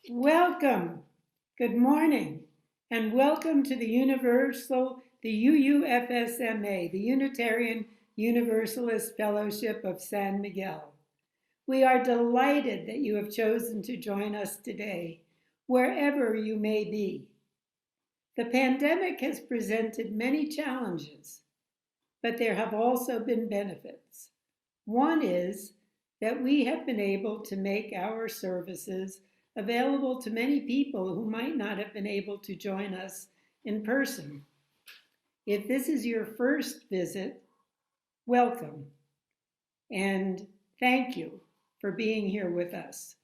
Welcome, good morning, and welcome to the UUFSMA, the Unitarian Universalist Fellowship of San Miguel. We are delighted that you have chosen to join us today, wherever you may be. The pandemic has presented many challenges, but there have also been benefits. One is that we have been able to make our services available to many people who might not have been able to join us in person. If this is your first visit, welcome, and thank you for being here with us.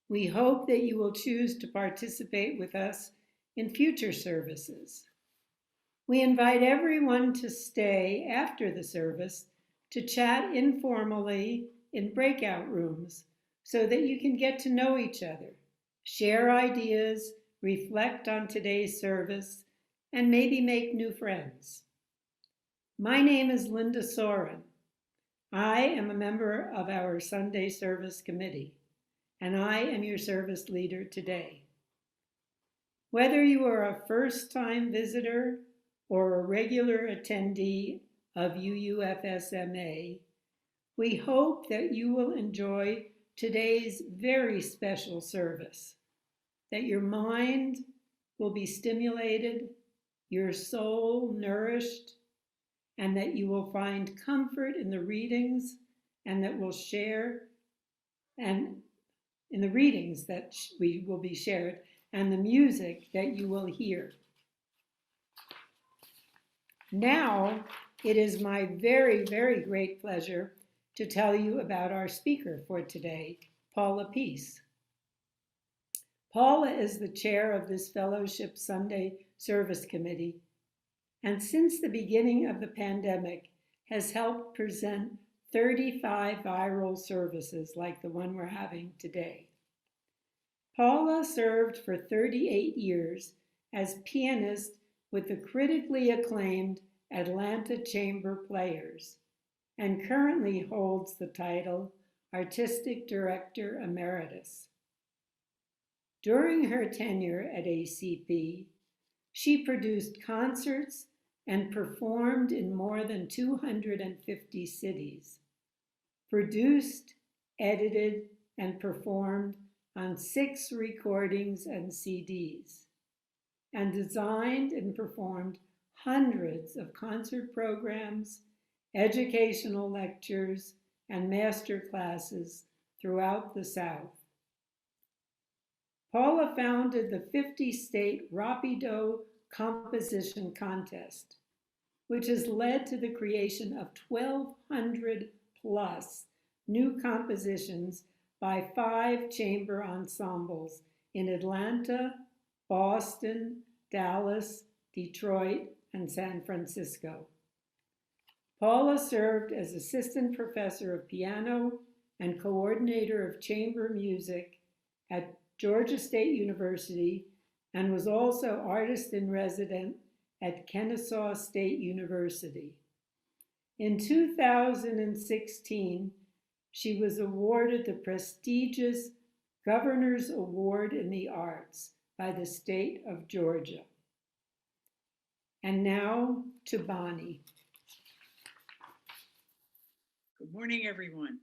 We hope that you will choose to participate with us in future services. We invite everyone to stay after the service to chat informally in breakout rooms so that you can get to know each other, share ideas, reflect on today's service, and maybe make new friends. My name is Linda Sorin. I am a member of our Sunday Service Committee, and I am your service leader today. Whether you are a first-time visitor or a regular attendee of UUFSMA, we hope that you will enjoy today's very special service, that your mind will be stimulated, your soul nourished, and that you will find comfort in the readings and that we'll share, and in the readings that we will be shared, and the music that you will hear. Now, it is my very, very great pleasure to tell you about our speaker for today, Paula Peace. Paula is the chair of this Fellowship Sunday Service Committee, and since the beginning of the pandemic has helped present 35 viral services like the one we're having today. Paula served for 38 years as pianist with the critically acclaimed Atlanta Chamber Players, and currently holds the title Artistic Director Emeritus. During her tenure at ACP, she produced concerts and performed in more than 250 cities, produced, edited, and performed on 6 recordings and CDs, and designed and performed hundreds of concert programs, educational lectures, and master classes throughout the South. Paula founded the 50-state Rapido Composition Contest, which has led to the creation of 1,200 plus new compositions by 5 chamber ensembles in Atlanta, Boston, Dallas, Detroit, and San Francisco. Paula served as assistant professor of piano and coordinator of chamber music at Georgia State University and was also artist in residence at Kennesaw State University. In 2016, she was awarded the prestigious Governor's Award in the Arts by the state of Georgia. And now to Bonney. Good morning, everyone.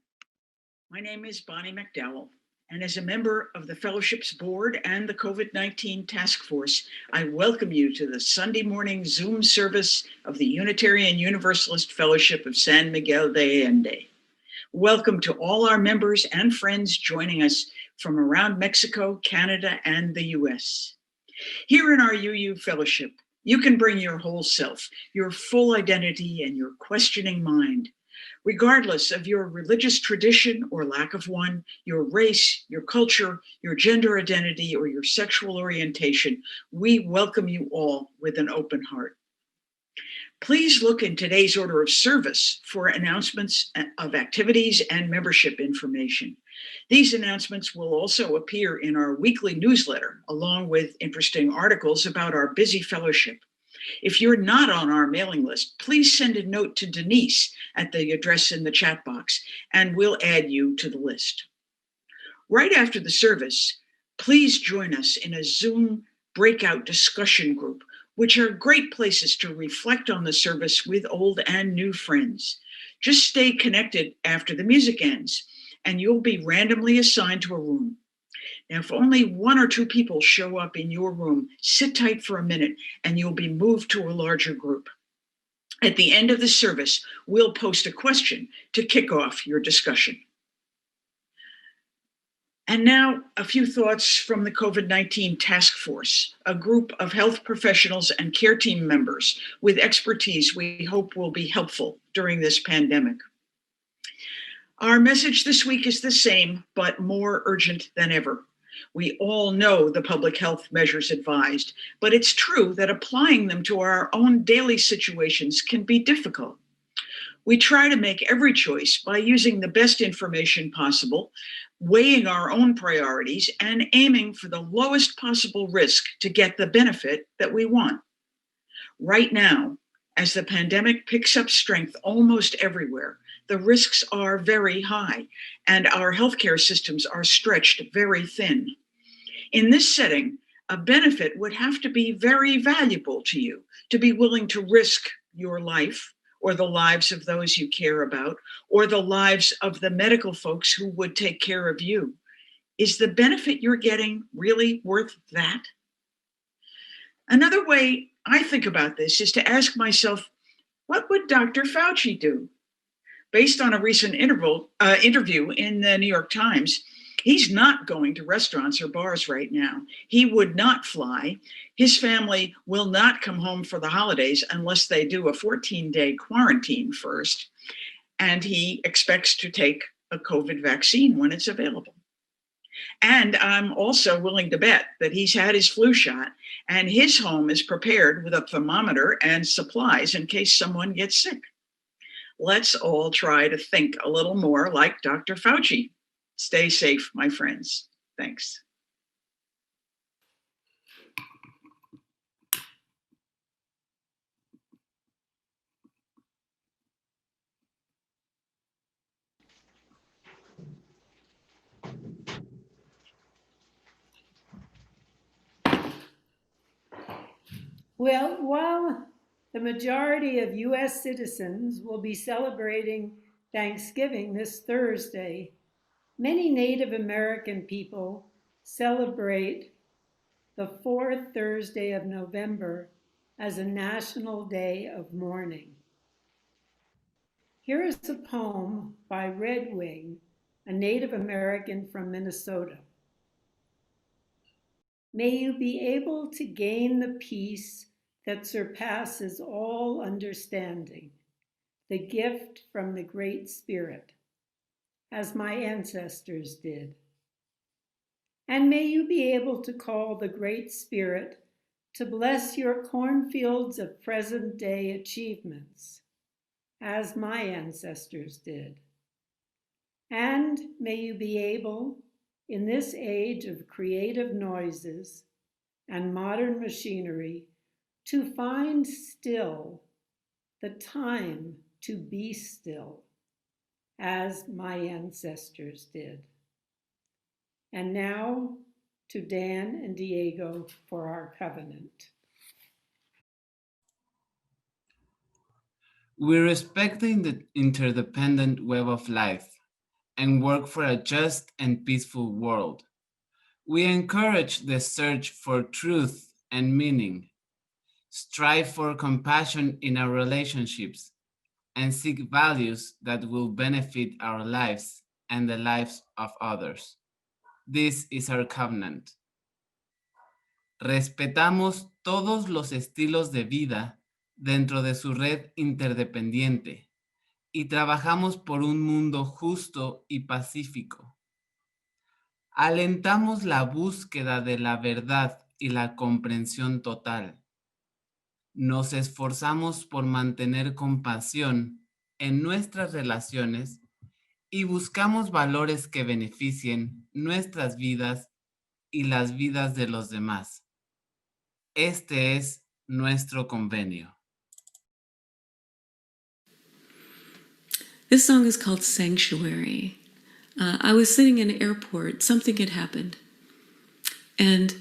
My name is Bonney McDowell, and as a member of the Fellowship's Board and the COVID-19 Task Force, I welcome you to the Sunday morning Zoom service of the Unitarian Universalist Fellowship of San Miguel de Allende. Welcome to all our members and friends joining us from around Mexico, Canada, and the US. Here in our UU Fellowship, you can bring your whole self, your full identity, and your questioning mind. Regardless of your religious tradition or lack of one, your race, your culture, your gender identity, or your sexual orientation, we welcome you all with an open heart. Please look in today's order of service for announcements of activities and membership information. These announcements will also appear in our weekly newsletter, along with interesting articles about our busy fellowship. If you're not on our mailing list, please send a note to Denise at the address in the chat box, and we'll add you to the list. Right after the service, please join us in a Zoom breakout discussion group, which are great places to reflect on the service with old and new friends. Just stay connected after the music ends, and you'll be randomly assigned to a room. Now, if only 1 or 2 people show up in your room, sit tight for a minute and you'll be moved to a larger group. At the end of the service, we'll post a question to kick off your discussion. And now, a few thoughts from the COVID-19 Task Force, a group of health professionals and care team members with expertise we hope will be helpful during this pandemic. Our message this week is the same, but more urgent than ever. We all know the public health measures advised, but it's true that applying them to our own daily situations can be difficult. We try to make every choice by using the best information possible, weighing our own priorities, and aiming for the lowest possible risk to get the benefit that we want. Right now, as the pandemic picks up strength almost everywhere, the risks are very high, and our healthcare systems are stretched very thin. In this setting, a benefit would have to be very valuable to you to be willing to risk your life or the lives of those you care about or the lives of the medical folks who would take care of you. Is the benefit you're getting really worth that? Another way I think about this is to ask myself, what would Dr. Fauci do? Based on a recent interview in the New York Times, he's not going to restaurants or bars right now. He would not fly. His family will not come home for the holidays unless they do a 14-day quarantine first. And he expects to take a COVID vaccine when it's available. And I'm also willing to bet that he's had his flu shot and his home is prepared with a thermometer and supplies in case someone gets sick. Let's all try to think a little more like Dr. Fauci. Stay safe, my friends. Thanks. Well, while the majority of U.S. citizens will be celebrating Thanksgiving this Thursday, many Native American people celebrate the fourth Thursday of November as a national day of mourning. Here is a poem by Redwing, a Native American from Minnesota. May you be able to gain the peace that surpasses all understanding, the gift from the Great Spirit, as my ancestors did. And may you be able to call the Great Spirit to bless your cornfields of present day achievements, as my ancestors did. And may you be able, in this age of creative noises and modern machinery, to find still the time to be still, as my ancestors did. And now to Dan and Diego for our covenant. We respect the interdependent web of life and work for a just and peaceful world. We encourage the search for truth and meaning, strive for compassion in our relationships, and seek values that will benefit our lives and the lives of others. This is our covenant. Respetamos todos los estilos de vida dentro de su red interdependiente y trabajamos por un mundo justo y pacífico. Alentamos la búsqueda de la verdad y la comprensión total. Nos esforzamos por mantener compasión en nuestras relaciones y buscamos valores que beneficien nuestras vidas y las vidas de los demás. Este es nuestro convenio. This song is called Sanctuary. I was sitting in an airport, something had happened, and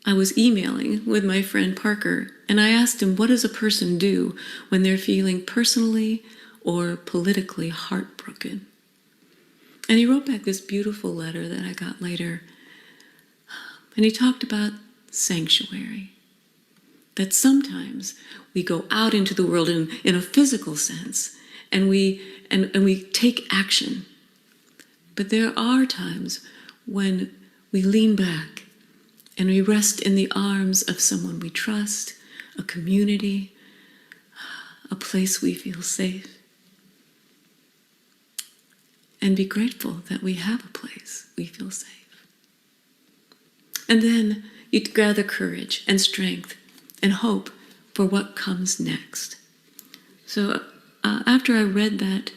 I was emailing with my friend Parker, and I asked him, what does a person do when they're feeling personally or politically heartbroken? And he wrote back this beautiful letter that I got later, and he talked about sanctuary. That sometimes we go out into the world in a physical sense, and we take action. But there are times when we lean back and we rest in the arms of someone we trust, a community, a place we feel safe. And be grateful that we have a place we feel safe. And then you gather courage and strength and hope for what comes next. So after I read that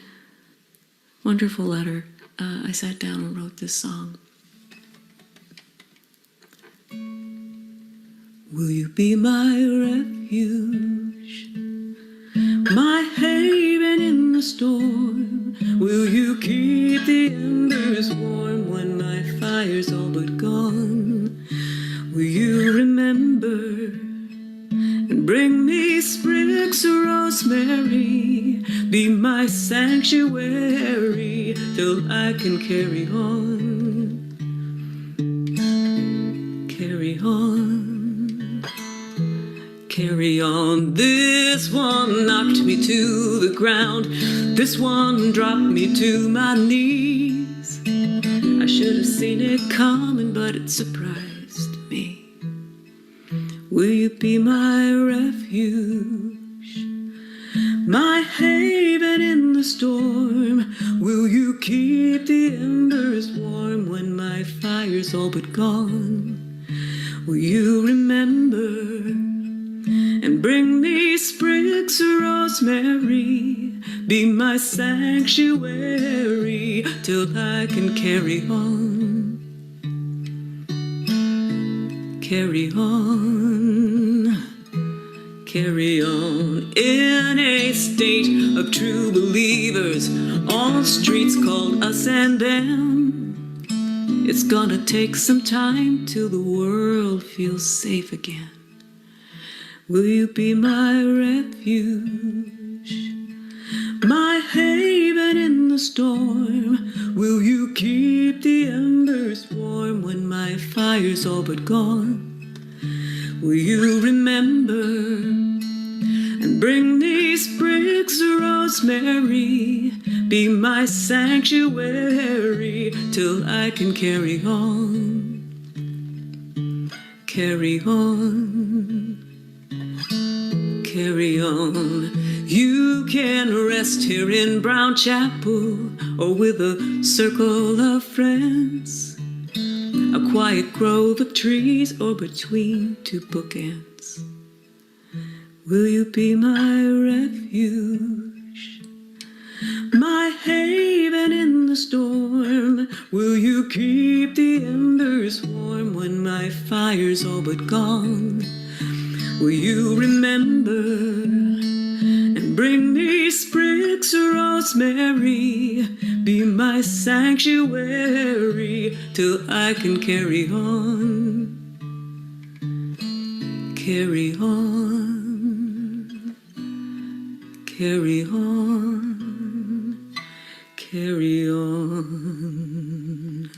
wonderful letter, I sat down and wrote this song. Will you be my refuge, my haven in the storm? Will you keep the embers warm when my fire's all but gone? Will you remember and bring me sprigs of rosemary? Be my sanctuary till I can carry on. Carry on. Carry on. This one knocked me to the ground. This one dropped me to my knees. I should have seen it coming, but it surprised me. Will you be my refuge, my haven in the storm? Will you keep the embers warm when my fire's all but gone? Will you remember and bring me sprigs of rosemary? Be my sanctuary till I can carry on. Carry on, carry on. In a state of true believers, on streets called us and them, it's gonna take some time till the world feels safe again. Will you be my refuge, my haven in the storm? Will you keep the embers warm when my fire's all but gone? Will you remember and bring me sprigs of rosemary? Be my sanctuary till I can carry on, carry on, carry on. You can rest here in Brown Chapel or with a circle of friends, a quiet grove of trees or between two bookends. Will you be my refuge, my haven in the storm? Will you keep the embers warm when my fire's all but gone? Will you remember and bring me sprigs of rosemary? Be my sanctuary till I can carry on, carry on, carry on, carry on.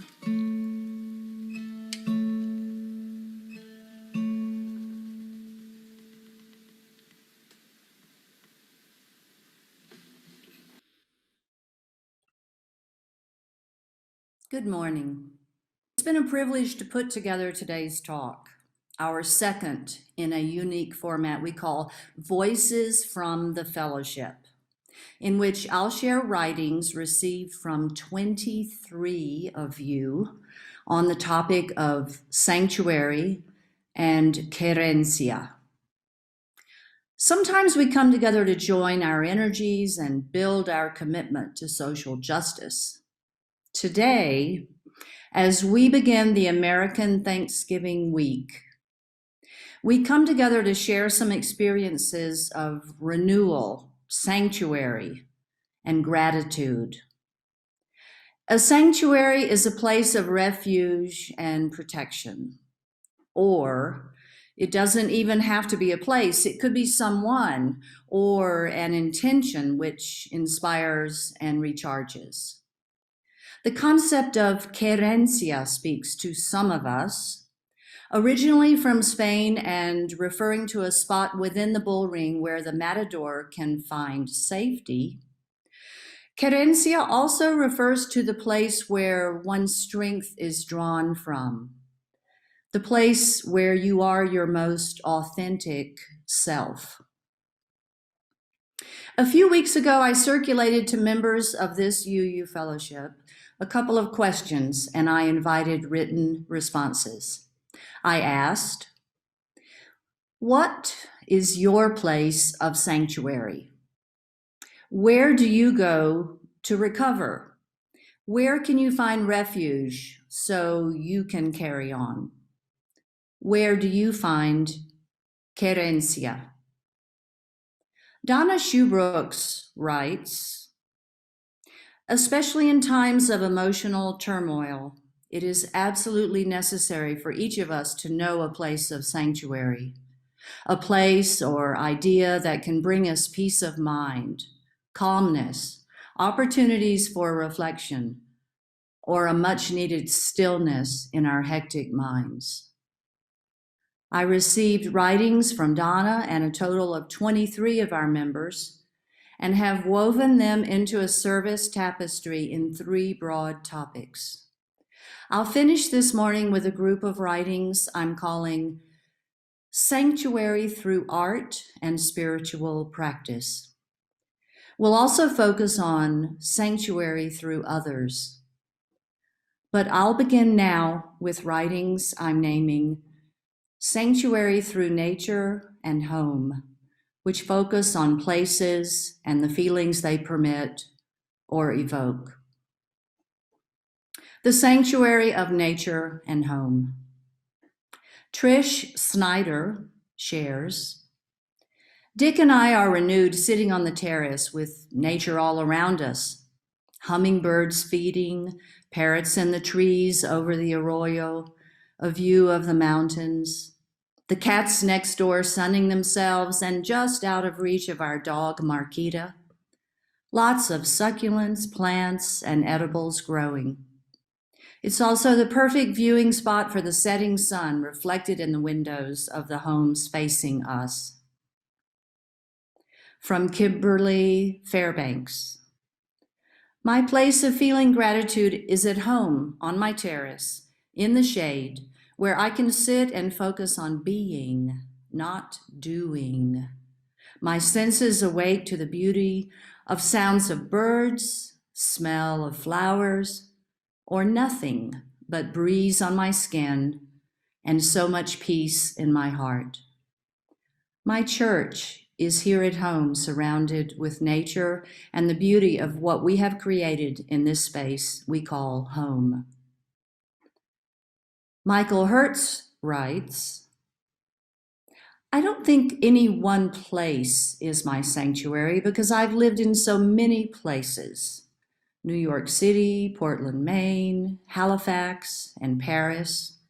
Good morning. It's been a privilege to put together today's talk, our second in a unique format we call Voices from the Fellowship, in which I'll share writings received from 23 of you on the topic of sanctuary and querencia. Sometimes we come together to join our energies and build our commitment to social justice. Today, as we begin the American Thanksgiving week, we come together to share some experiences of renewal, sanctuary, and gratitude. A sanctuary is a place of refuge and protection, or it doesn't even have to be a place. It could be someone or an intention which inspires and recharges. The concept of querencia speaks to some of us, originally from Spain and referring to a spot within the bull ring where the matador can find safety. Querencia also refers to the place where one's strength is drawn from, the place where you are your most authentic self. A few weeks ago, I circulated to members of this UU fellowship a couple of questions, and I invited written responses. I asked, what is your place of sanctuary? Where do you go to recover? Where can you find refuge so you can carry on? Where do you find querencia? Donna Shoebrooks writes, especially in times of emotional turmoil, it is absolutely necessary for each of us to know a place of sanctuary, a place or idea that can bring us peace of mind, calmness, opportunities for reflection, or a much-needed stillness in our hectic minds. I received writings from Donna and a total of 23 of our members, and have woven them into a service tapestry in 3 broad topics. I'll finish this morning with a group of writings I'm calling Sanctuary Through Art and Spiritual Practice. We'll also focus on sanctuary through others. But I'll begin now with writings I'm naming Sanctuary Through Nature and Home, which focus on places and the feelings they permit or evoke. The Sanctuary of Nature and Home. Trish Snyder shares, Dick and I are renewed sitting on the terrace with nature all around us, hummingbirds feeding, parrots in the trees over the arroyo, a view of the mountains. the cats next door sunning themselves, and just out of reach of our dog Marquita. Lots of succulents, plants, and edibles growing. It's also the perfect viewing spot for the setting sun reflected in the windows of the homes facing us. From Kimberly Fairbanks. My place of feeling gratitude is at home on my terrace, in the shade, where I can sit and focus on being, not doing. My senses awake to the beauty of sounds of birds, smell of flowers, or nothing but breeze on my skin and so much peace in my heart. My church is here at home, surrounded with nature and the beauty of what we have created in this space we call home. Michael Hertz writes, I don't think any one place is my sanctuary because I've lived in so many places. New York City, Portland, Maine, Halifax, and Paris.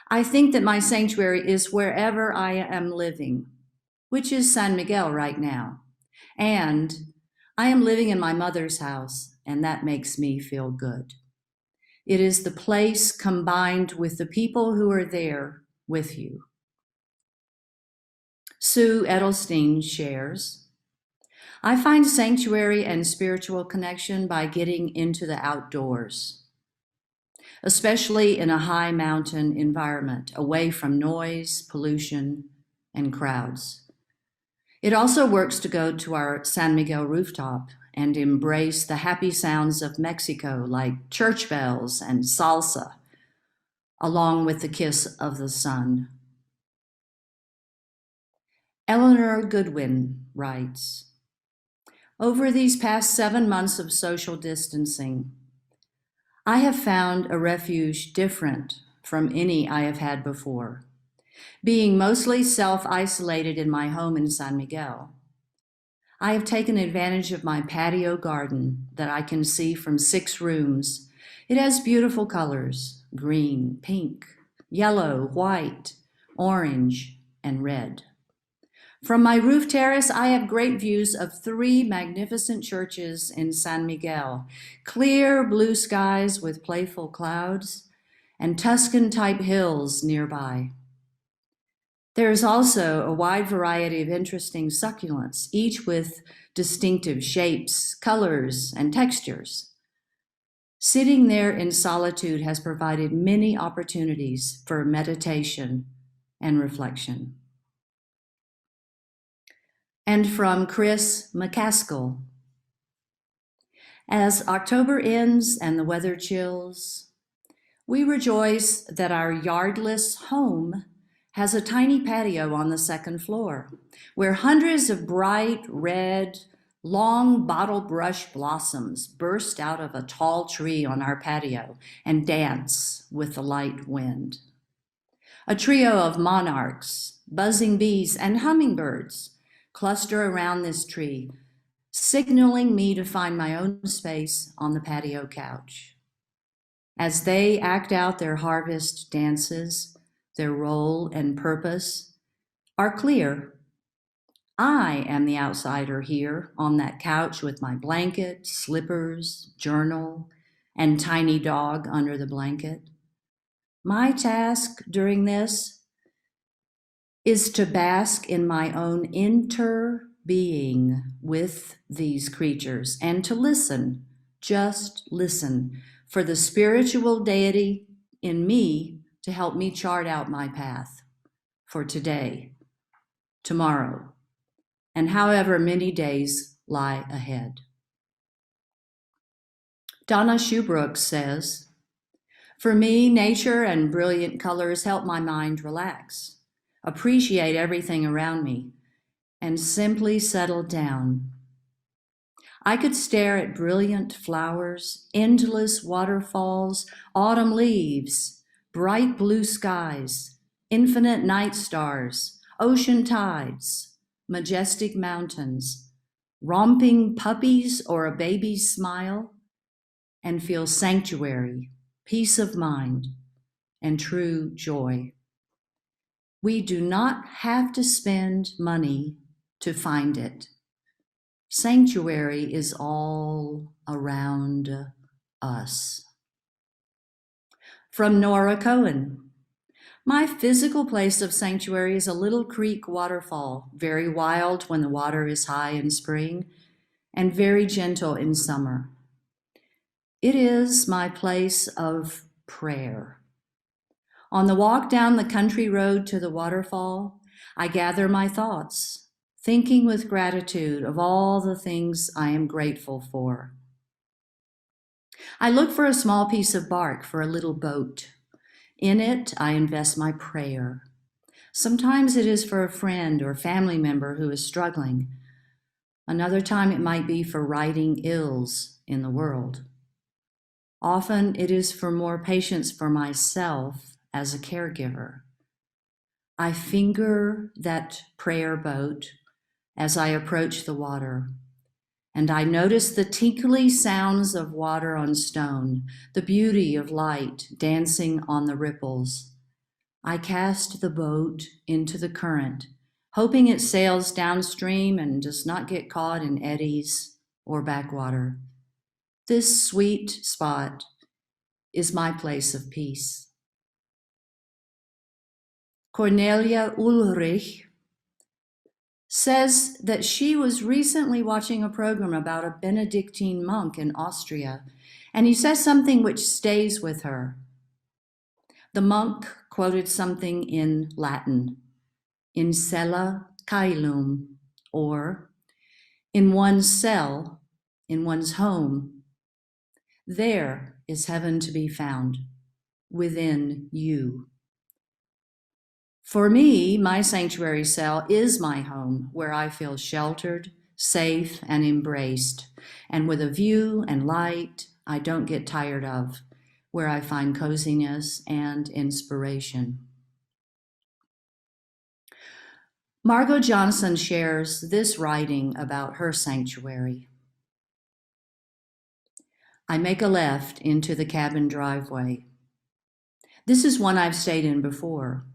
I think that my sanctuary is wherever I am living, which is San Miguel right now. And I am living in my mother's house, and that makes me feel good. It is the place combined with the people who are there with you. Sue Edelstein shares, I find sanctuary and spiritual connection by getting into the outdoors, especially in a high mountain environment, away from noise, pollution, and crowds. It also works to go to our San Miguel rooftop and embrace the happy sounds of Mexico, like church bells and salsa, along with the kiss of the sun. Eleanor Goodwin writes, over these past 7 months of social distancing, I have found a refuge different from any I have had before. Being mostly self-isolated in my home in San Miguel, I have taken advantage of my patio garden that I can see from 6 rooms. It has beautiful colors, green, pink, yellow, white, orange, and red. From my roof terrace, I have great views of 3 magnificent churches in San Miguel, clear blue skies with playful clouds, and Tuscan-type hills nearby. There is also a wide variety of interesting succulents, each with distinctive shapes, colors, and textures. Sitting there in solitude has provided many opportunities for meditation and reflection. And from Chris McCaskill, as October ends and the weather chills, we rejoice that our yardless home has a tiny patio on the 2nd floor, where hundreds of bright red, long bottle brush blossoms burst out of a tall tree on our patio and dance with the light wind. A trio of monarchs, buzzing bees, and hummingbirds cluster around this tree, signaling me to find my own space on the patio couch. As they act out their harvest dances, their role and purpose are clear. I am the outsider here on that couch with my blanket, slippers, journal, and tiny dog under the blanket. My task during this is to bask in my own inter-being with these creatures and to listen, just listen, for the spiritual deity in me to help me chart out my path for today, tomorrow, and however many days lie ahead. Donna Shoebrook says, for me, nature and brilliant colors help my mind relax, appreciate everything around me, and simply settle down. I could stare at brilliant flowers, endless waterfalls, autumn leaves, bright blue skies, infinite night stars, ocean tides, majestic mountains, romping puppies or a baby's smile, and feel sanctuary, peace of mind, and true joy. We do not have to spend money to find it. Sanctuary is all around us. From Nora Cohen. My physical place of sanctuary is a little creek waterfall, very wild when the water is high in spring and very gentle in summer. It is my place of prayer. On the walk down the country road to the waterfall, I gather my thoughts, thinking with gratitude of all the things I am grateful for. I look for a small piece of bark for a little boat. In it, I invest my prayer. Sometimes it is for a friend or family member who is struggling. Another time it might be for righting ills in the world. Often it is for more patience for myself as a caregiver. I finger that prayer boat as I approach the water, and I notice the tinkly sounds of water on stone, the beauty of light dancing on the ripples. I cast the boat into the current, hoping it sails downstream and does not get caught in eddies or backwater. This sweet spot is my place of peace. Cornelia Ulrich says that she was recently watching a program about a Benedictine monk in Austria, and he says something which stays with her. The monk quoted something in Latin, in cella caelum, or in one's cell, in one's home. There is heaven to be found, within you. For me, my sanctuary cell is my home, where I feel sheltered, safe, and embraced, and with a view and light I don't get tired of, where I find coziness and inspiration. Margot Johnson shares this writing about her sanctuary. I make a left into the cabin driveway. This is one I've stayed in before.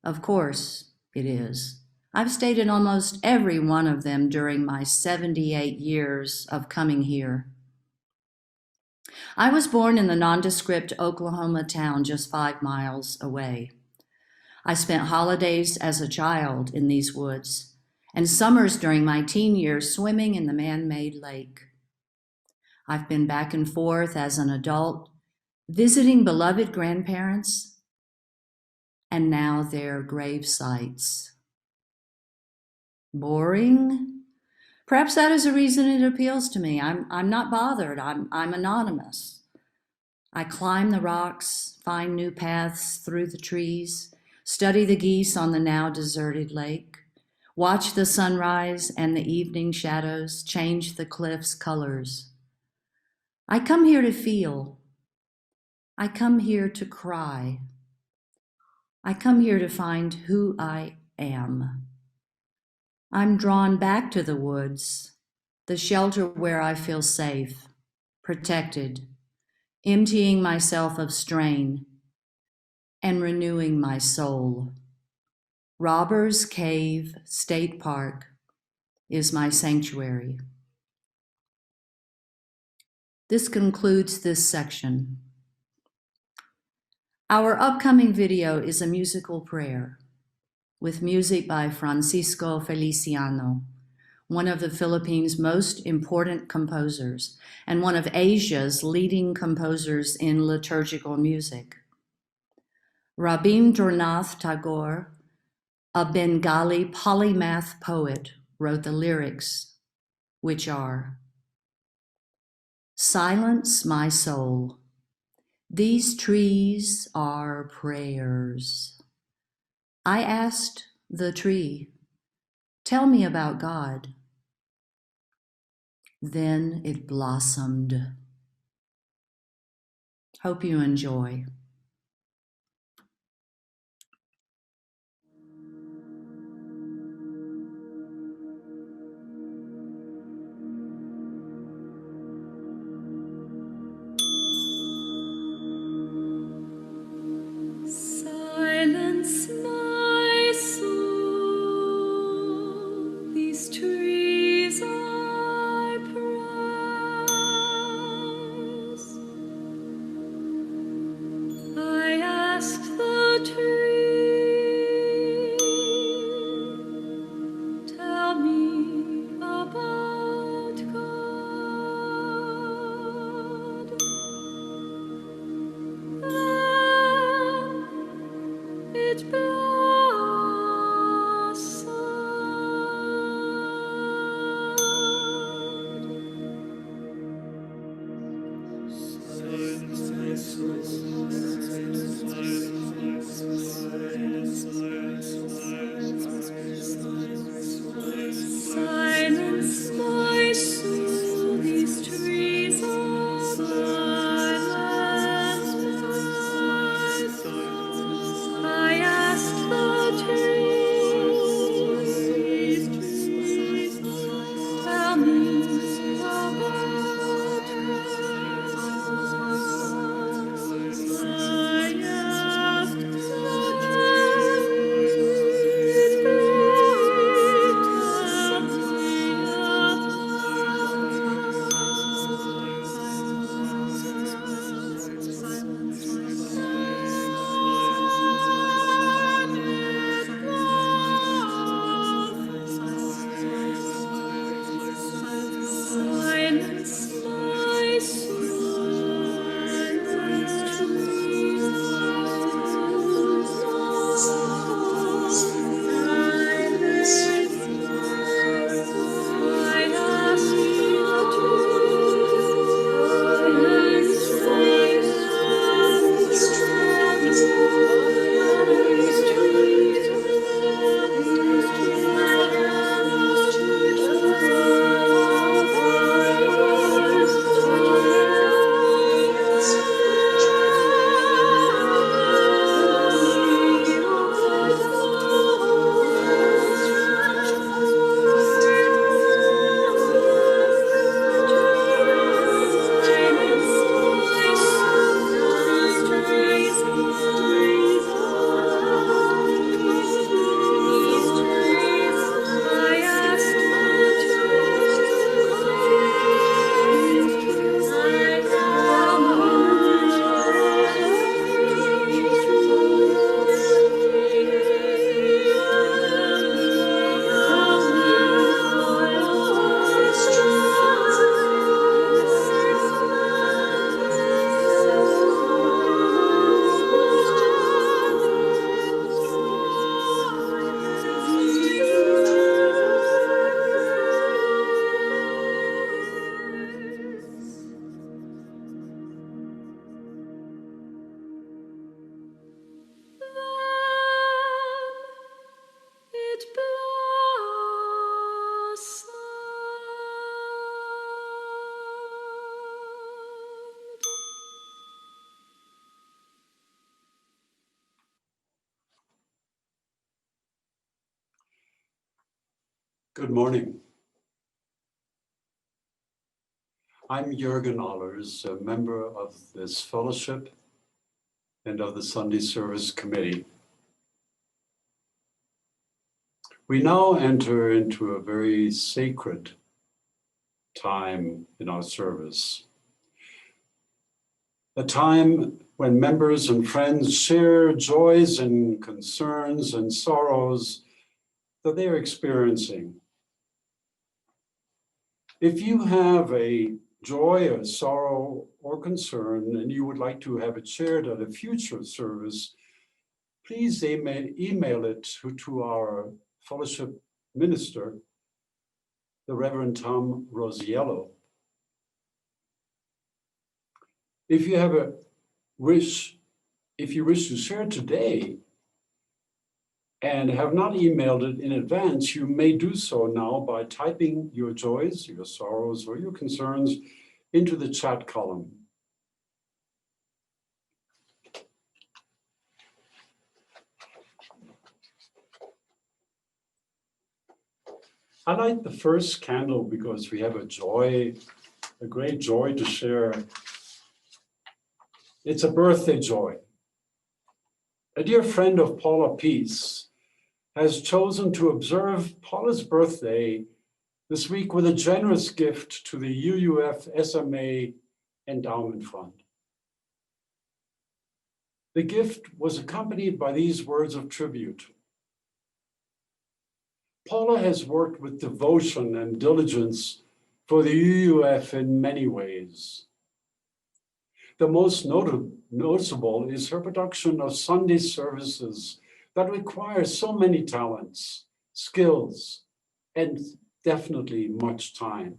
Of course it is. I've stayed in almost every one of them during my 78 years of coming here. I was born in the nondescript Oklahoma town just 5 miles away. I spent holidays as a child in these woods and summers during my teen years swimming in the man-made lake. I've been back and forth as an adult, visiting beloved grandparents and now their grave sites. Boring? Perhaps that is a reason it appeals to me. I'm not bothered. I'm anonymous. I climb the rocks, find new paths through the trees, study the geese on the now deserted lake, watch the sunrise and the evening shadows change the cliffs' colors. I come here to feel. I come here to cry. I come here to find who I am. I'm drawn back to the woods, the shelter where I feel safe, protected, emptying myself of strain and renewing my soul. Robbers Cave State Park is my sanctuary. This concludes this section. Our upcoming video is a musical prayer with music by Francisco Feliciano, one of the Philippines' most important composers and one of Asia's leading composers in liturgical music. Rabindranath Tagore, a Bengali polymath poet, wrote the lyrics, which are, "Silence my soul. These trees are prayers. I asked the tree, tell me about God. Then it blossomed." Hope you enjoy. Silence my Good morning. I'm Jurgen Ahlers, a member of this fellowship and of the Sunday Service Committee. We now enter into a very sacred time in our service. A time when members and friends share joys and concerns and sorrows that they are experiencing. If you have a joy, a sorrow, or concern, and you would like to have it shared at a future service, please email it to our fellowship minister, the Reverend Tom Rosiello. If you wish to share today and have not emailed it in advance, you may do so now by typing your joys, your sorrows, or your concerns into the chat column. I light the first candle because we have a great joy to share. It's a birthday joy. A dear friend of Paula Peace has chosen to observe Paula's birthday this week with a generous gift to the UUFSMA Endowment Fund. The gift was accompanied by these words of tribute. Paula has worked with devotion and diligence for the UUF in many ways. The most noticeable is her production of Sunday services that require so many talents, skills, and definitely much time.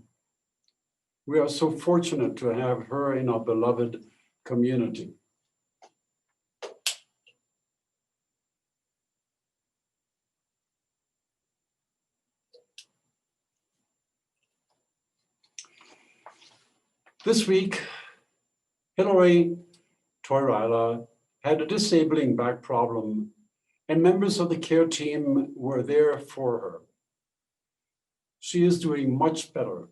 We are so fortunate to have her in our beloved community. This week, Hillary Toyrila had a disabling back problem, and members of the care team were there for her. She is doing much better,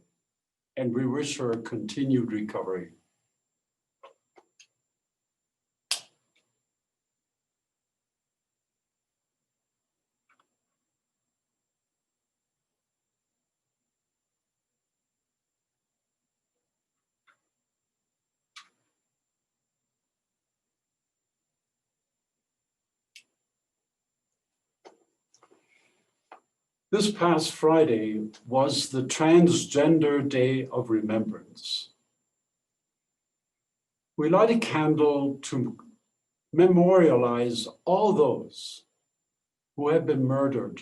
and we wish her continued recovery. This past Friday was the Transgender Day of Remembrance. We light a candle to memorialize all those who have been murdered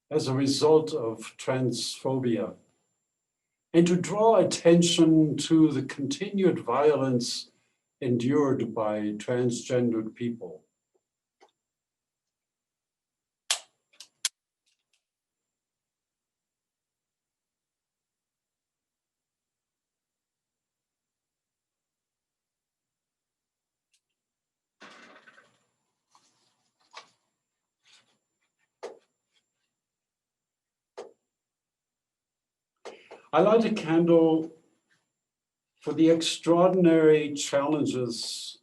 as a result of transphobia, and to draw attention to the continued violence endured by transgendered people. I light a candle for the extraordinary challenges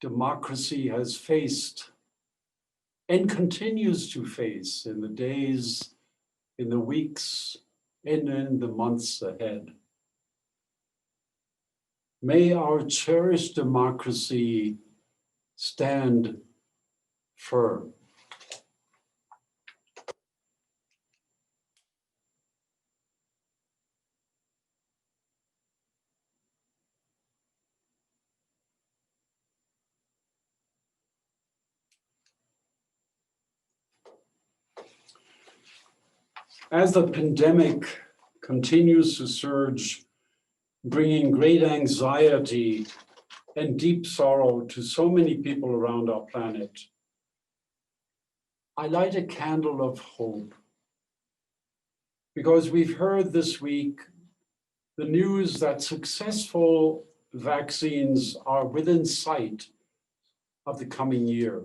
democracy has faced and continues to face in the days, in the weeks, and in the months ahead. May our cherished democracy stand firm. As the pandemic continues to surge, bringing great anxiety and deep sorrow to so many people around our planet, I light a candle of hope, because we've heard this week the news that successful vaccines are within sight of the coming year.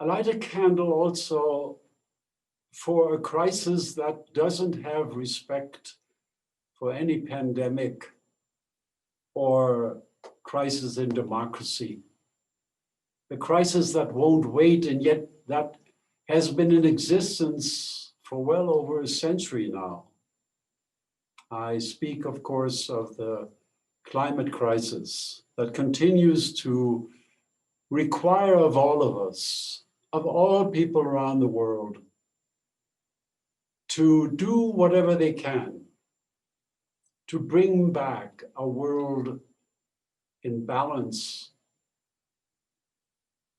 I light a candle also for a crisis that doesn't have respect for any pandemic or crisis in democracy. A crisis that won't wait, and yet that has been in existence for well over a century now. I speak, of course, of the climate crisis that continues to require of all of us, of all people around the world, to do whatever they can to bring back a world in balance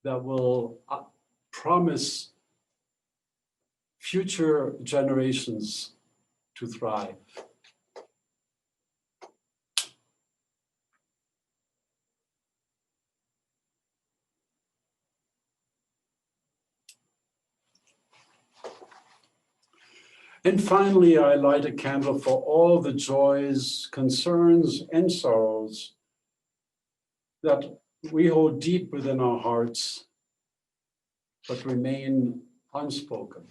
that will promise future generations to thrive. And finally, I light a candle for all the joys, concerns, and sorrows that we hold deep within our hearts, but remain unspoken.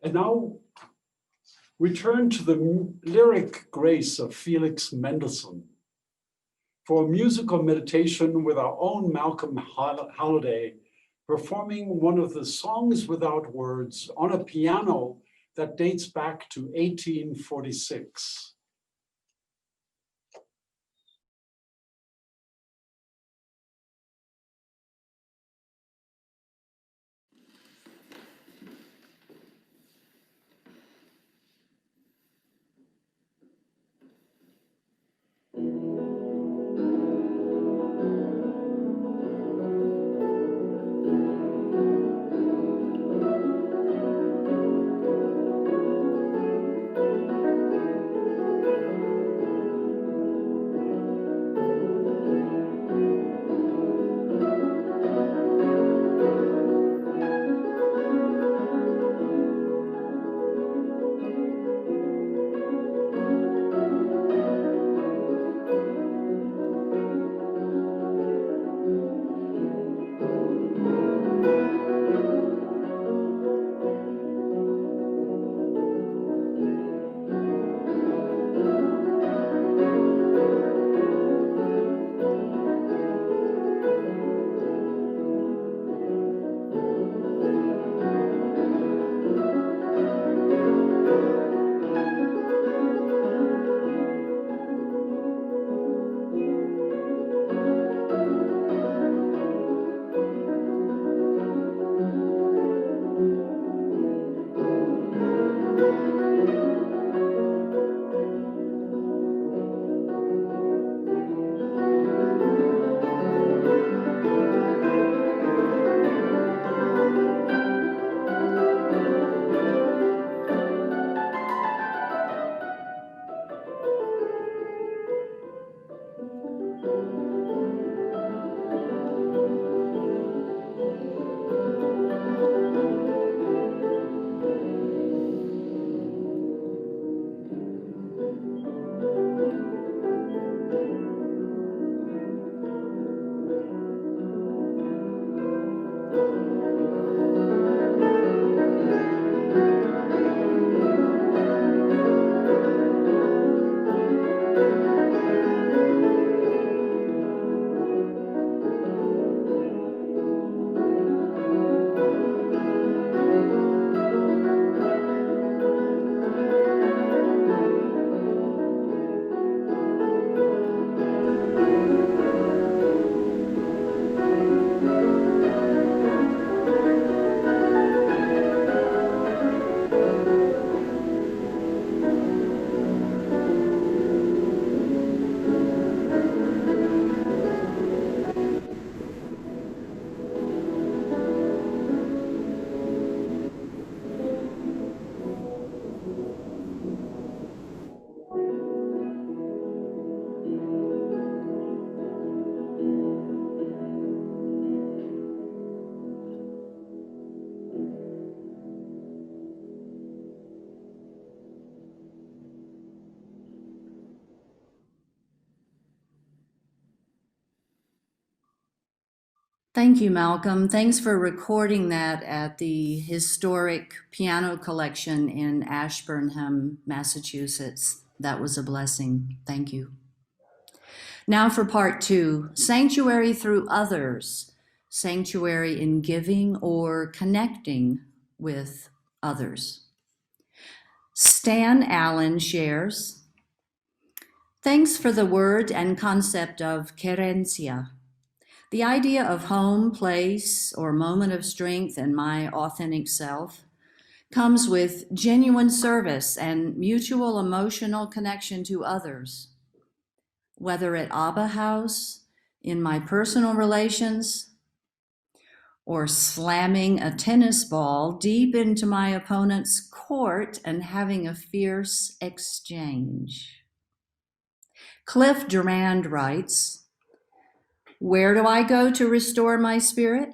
And now we turn to the lyric grace of Felix Mendelssohn for a musical meditation with our own Malcolm Holiday performing one of the songs without words on a piano that dates back to 1846. Thank you, Malcolm. Thanks for recording that at the historic piano collection in Ashburnham, Massachusetts. That was a blessing. Thank you. Now for part 2, sanctuary through others, sanctuary in giving or connecting with others. Stan Allen shares, thanks for the word and concept of querencia. The idea of home, place, or moment of strength in my authentic self comes with genuine service and mutual emotional connection to others. Whether at Abba House, in my personal relations, or slamming a tennis ball deep into my opponent's court and having a fierce exchange. Cliff Durand writes, where do I go to restore my spirit?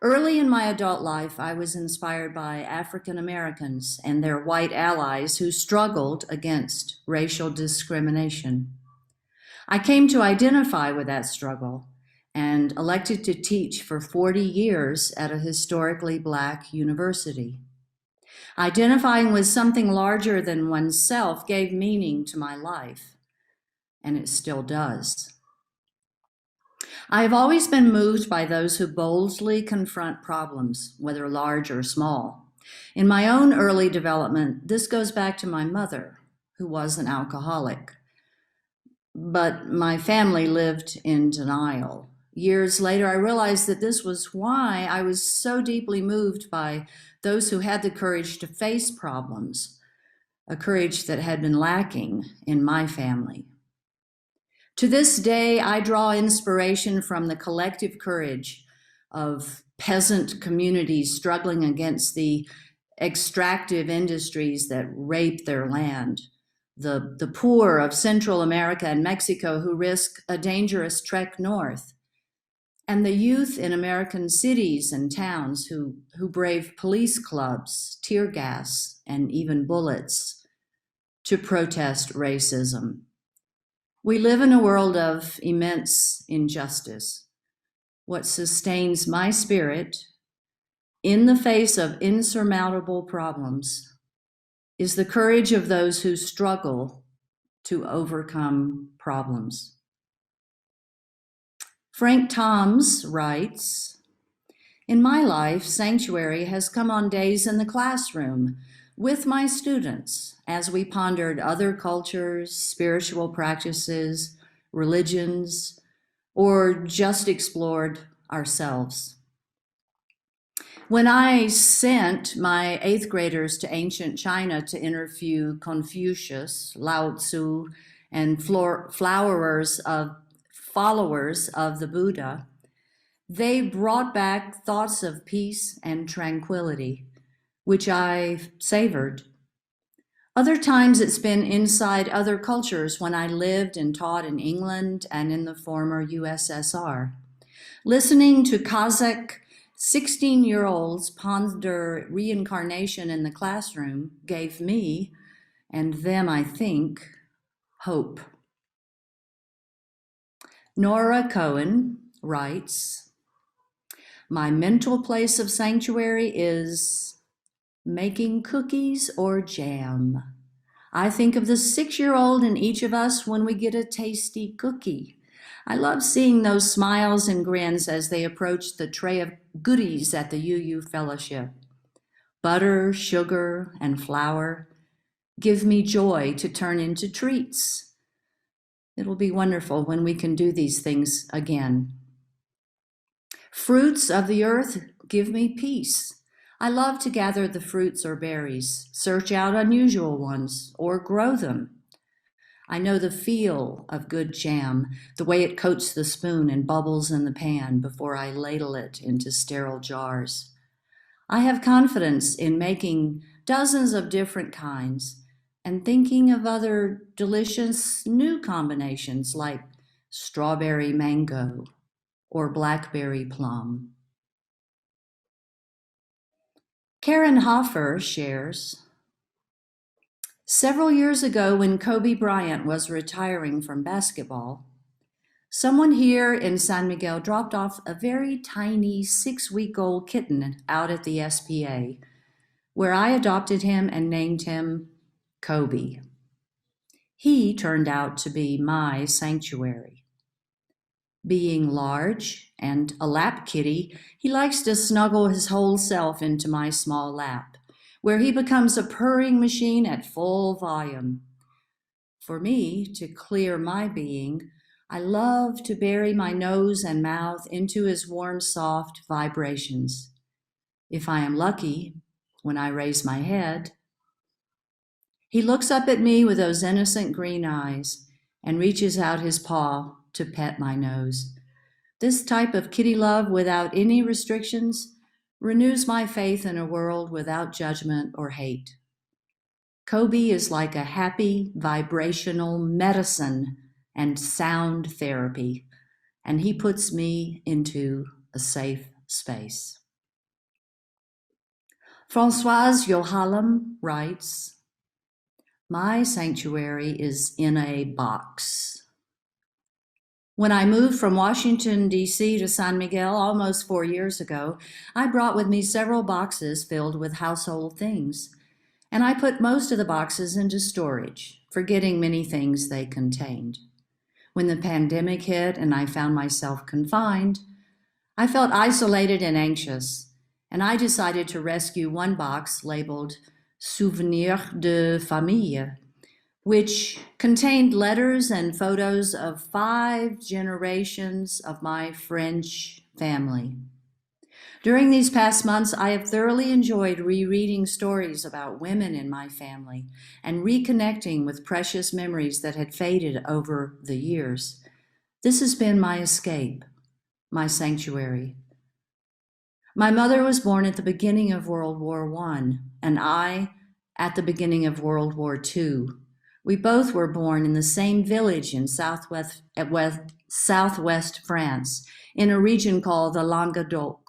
Early in my adult life, I was inspired by African Americans and their white allies who struggled against racial discrimination. I came to identify with that struggle and elected to teach for 40 years at a historically Black university. Identifying with something larger than oneself gave meaning to my life, and it still does. I have always been moved by those who boldly confront problems, whether large or small. In my own early development, this goes back to my mother, who was an alcoholic. But my family lived in denial. Years later, I realized that this was why I was so deeply moved by those who had the courage to face problems, a courage that had been lacking in my family. To this day, I draw inspiration from the collective courage of peasant communities struggling against the extractive industries that rape their land, the poor of Central America and Mexico who risk a dangerous trek north, and the youth in American cities and towns who brave police clubs, tear gas, and even bullets to protest racism. We live in a world of immense injustice. What sustains my spirit in the face of insurmountable problems is the courage of those who struggle to overcome problems. Frank Toms writes, in my life, sanctuary has come on days in the classroom with my students as we pondered other cultures, spiritual practices, religions, or just explored ourselves. When I sent my 8th graders to ancient China to interview Confucius, Lao Tzu, and followers of the Buddha, they brought back thoughts of peace and tranquility, which I've savored. Other times it's been inside other cultures when I lived and taught in England and in the former USSR. Listening to Kazakh 16-year-olds ponder reincarnation in the classroom gave me, and them I think, hope. Nora Cohen writes, my mental place of sanctuary is making cookies or jam. I think of the 6-year-old in each of us when we get a tasty cookie. I love seeing those smiles and grins as they approach the tray of goodies at the UU Fellowship. Butter, sugar, and flour give me joy to turn into treats. It'll be wonderful when we can do these things again. Fruits of the earth give me peace. I love to gather the fruits or berries, search out unusual ones, or grow them. I know the feel of good jam, the way it coats the spoon and bubbles in the pan before I ladle it into sterile jars. I have confidence in making dozens of different kinds and thinking of other delicious new combinations like strawberry mango or blackberry plum. Karen Hoffer shares, several years ago when Kobe Bryant was retiring from basketball, Someone here in San Miguel dropped off a very tiny 6-week-old kitten out at the SPA, where I adopted him and named him Kobe. He turned out to be my sanctuary. Being large and a lap kitty, he likes to snuggle his whole self into my small lap, where he becomes a purring machine at full volume. For me, to clear my being, I love to bury my nose and mouth into his warm, soft vibrations. If I am lucky, when I raise my head, he looks up at me with those innocent green eyes and reaches out his paw to pet my nose. This type of kitty love without any restrictions renews my faith in a world without judgment or hate. Kobe is like a happy, vibrational medicine and sound therapy, and he puts me into a safe space. Françoise Yohalam writes, "My sanctuary is in a box." When I moved from Washington, D.C. to San Miguel almost 4 years ago, I brought with me several boxes filled with household things, and I put most of the boxes into storage, forgetting many things they contained. When the pandemic hit and I found myself confined, I felt isolated and anxious, and I decided to rescue one box labeled Souvenirs de Famille, which contained letters and photos of 5 generations of my French family. During these past months, I have thoroughly enjoyed rereading stories about women in my family and reconnecting with precious memories that had faded over the years. This has been my escape, my sanctuary. My mother was born at the beginning of World War I, and I at the beginning of World War II. We both were born in the same village in southwest France, in a region called the Languedoc.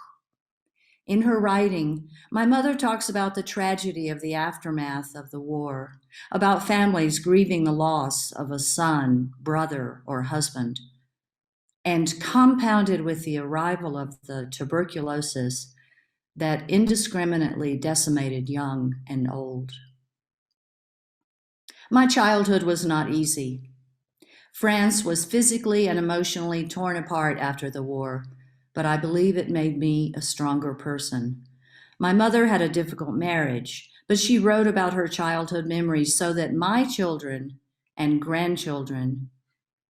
In her writing, my mother talks about the tragedy of the aftermath of the war, about families grieving the loss of a son, brother, or husband, and compounded with the arrival of the tuberculosis that indiscriminately decimated young and old. My childhood was not easy. France was physically and emotionally torn apart after the war, but I believe it made me a stronger person. My mother had a difficult marriage, but she wrote about her childhood memories so that my children and grandchildren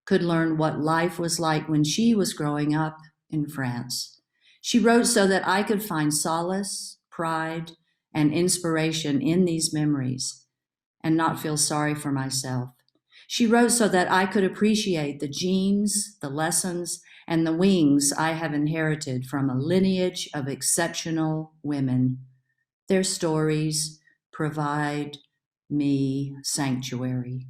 could learn what life was like when she was growing up in France. She wrote so that I could find solace, pride, and inspiration in these memories and not feel sorry for myself. She wrote so that I could appreciate the genes, the lessons, and the wings I have inherited from a lineage of exceptional women. Their stories provide me sanctuary.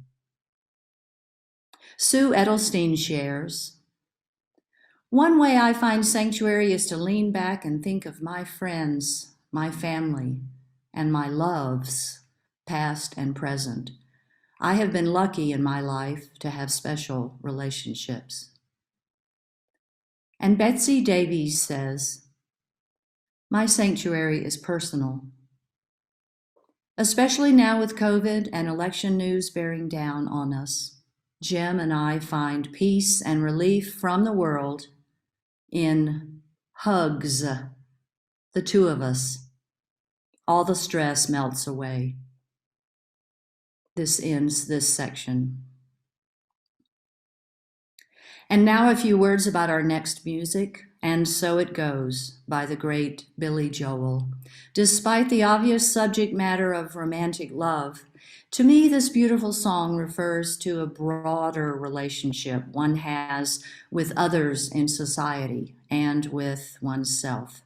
Sue Edelstein shares, "One way I find sanctuary is to lean back and think of my friends, my family, and my loves, past and present. I have been lucky in my life to have special relationships." And Betsy Davies says, "My sanctuary is personal. Especially now with COVID and election news bearing down on us, Jim and I find peace and relief from the world in hugs, the two of us. All the stress melts away." This ends this section. And now a few words about our next music, "And So It Goes" by the great Billy Joel. Despite the obvious subject matter of romantic love, to me this beautiful song refers to a broader relationship one has with others in society and with oneself.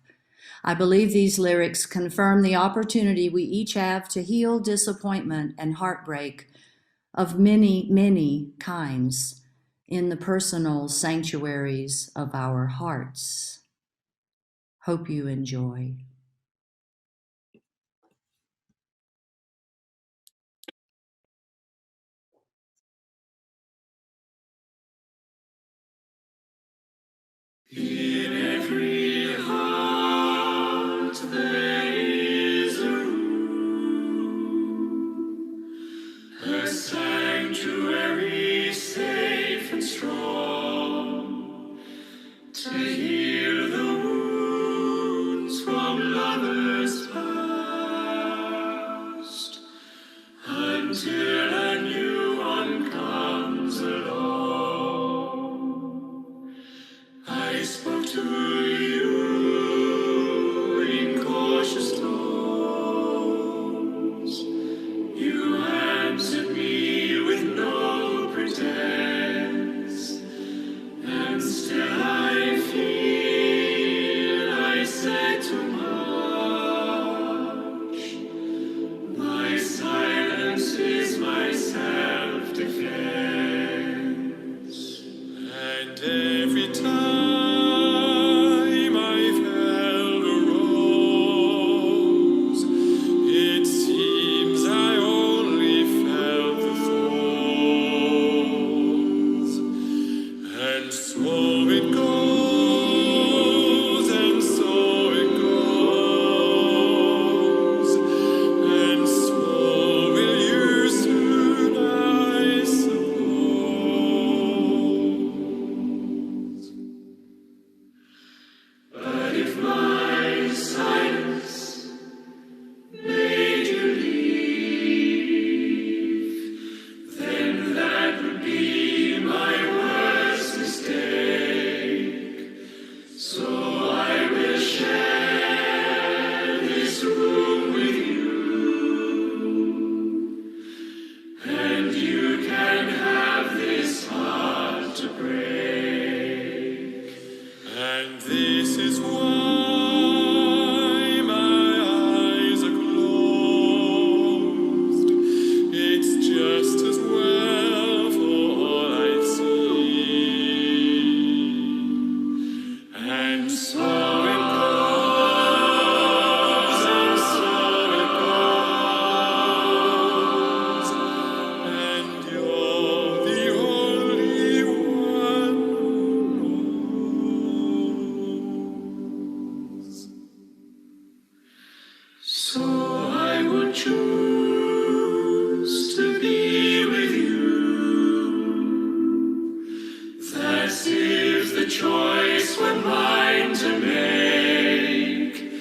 I believe these lyrics confirm the opportunity we each have to heal disappointment and heartbreak of many, many kinds in the personal sanctuaries of our hearts. Hope you enjoy. In every heart there is a room, a sanctuary safe and strong, to heal the wounds from lovers past, until a new one comes along. I spoke to you in cautious tones. You answered me with no pretense, and still I feel I said too much. My silence is my self-defense, and every time I've held a rose, it seems I only felt the thorns. And so it goes, and so it goes, and so will you soon, I suppose. But if my silence made you leave, then that would be my worst mistake. So I will share this room with you, and you can have this heart to break. And this is why my eyes are closed. It's just as well for all I've seen. And so it goes, and so it goes, and you're the only one who knows. So I would choose to be with you. That's if the choice were mine to make.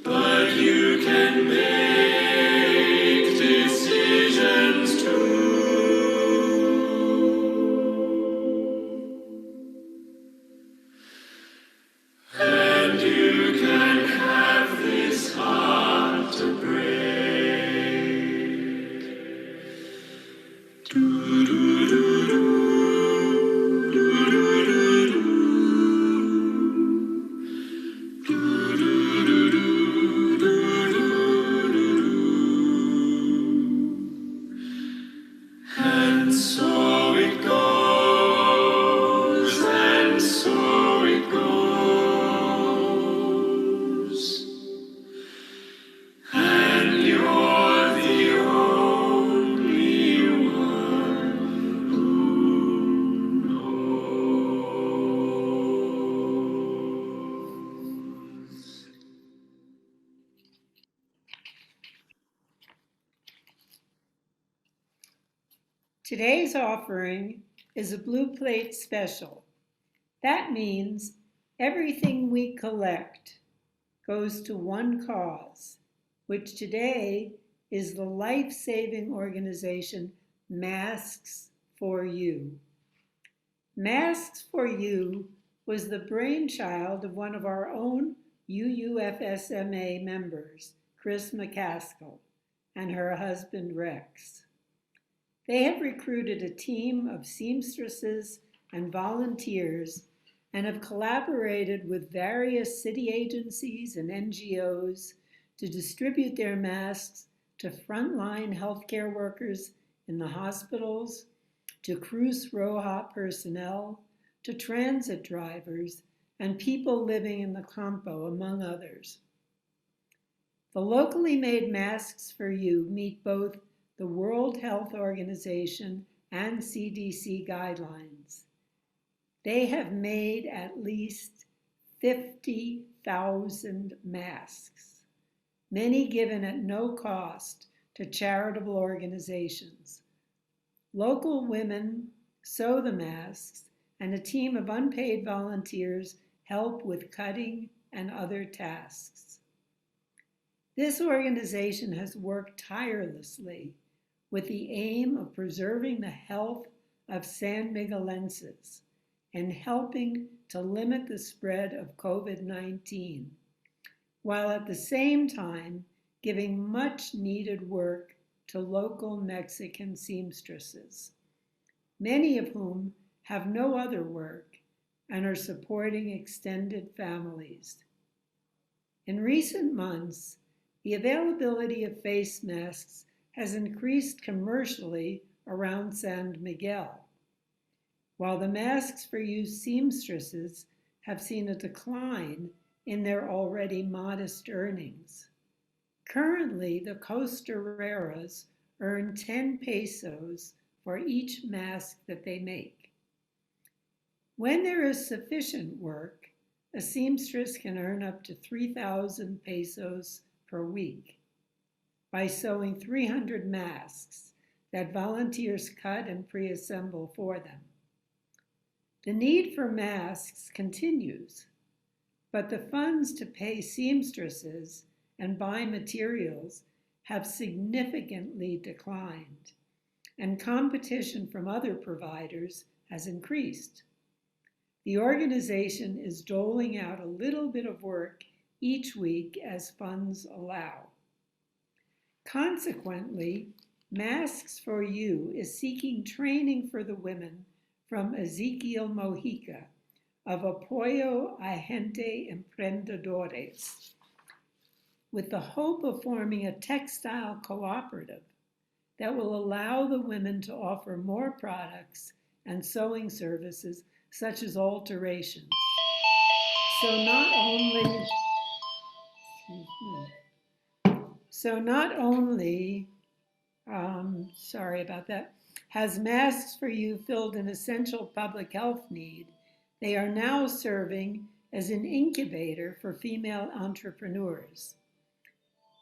But you can make decisions too. And you can have this heart to break. Do-do-do-do, do-do-do-do, do-do-do-do-do-do-do. And so it goes, and so it goes, and you're the only one who knows. Today's offering is a Blue Plate special. That means everything we collect goes to one cause, which today is the life-saving organization Masks for You. Masks for You was the brainchild of one of our own UUFSMA members, Chris McCaskill, and her husband Rex. They have recruited a team of seamstresses and volunteers and have collaborated with various city agencies and NGOs to distribute their masks to frontline healthcare workers in the hospitals, to Cruz Roja personnel, to transit drivers, and people living in the Campo, among others. The locally made Masks for You meet both the World Health Organization and CDC guidelines. They have made at least 50,000 masks, many given at no cost to charitable organizations. Local women sew the masks, and a team of unpaid volunteers help with cutting and other tasks. This organization has worked tirelessly with the aim of preserving the health of San Miguelenses and helping to limit the spread of COVID-19, while at the same time giving much needed work to local Mexican seamstresses, many of whom have no other work and are supporting extended families. In recent months, the availability of face masks has increased commercially around San Miguel, while the Masks for You seamstresses have seen a decline in their already modest earnings. Currently, the costureras earn 10 pesos for each mask that they make. When there is sufficient work, a seamstress can earn up to 3,000 pesos per week by sewing 300 masks that volunteers cut and pre-assemble for them. The need for masks continues, but the funds to pay seamstresses and buy materials have significantly declined, and competition from other providers has increased. The organization is doling out a little bit of work each week as funds allow. Consequently, Masks for You is seeking training for the women from Ezequiel Mojica of Apoyo a Gente Emprendedores, with the hope of forming a textile cooperative that will allow the women to offer more products and sewing services such as alterations. So not only, sorry about that, has Masks for You filled an essential public health need, they are now serving as an incubator for female entrepreneurs.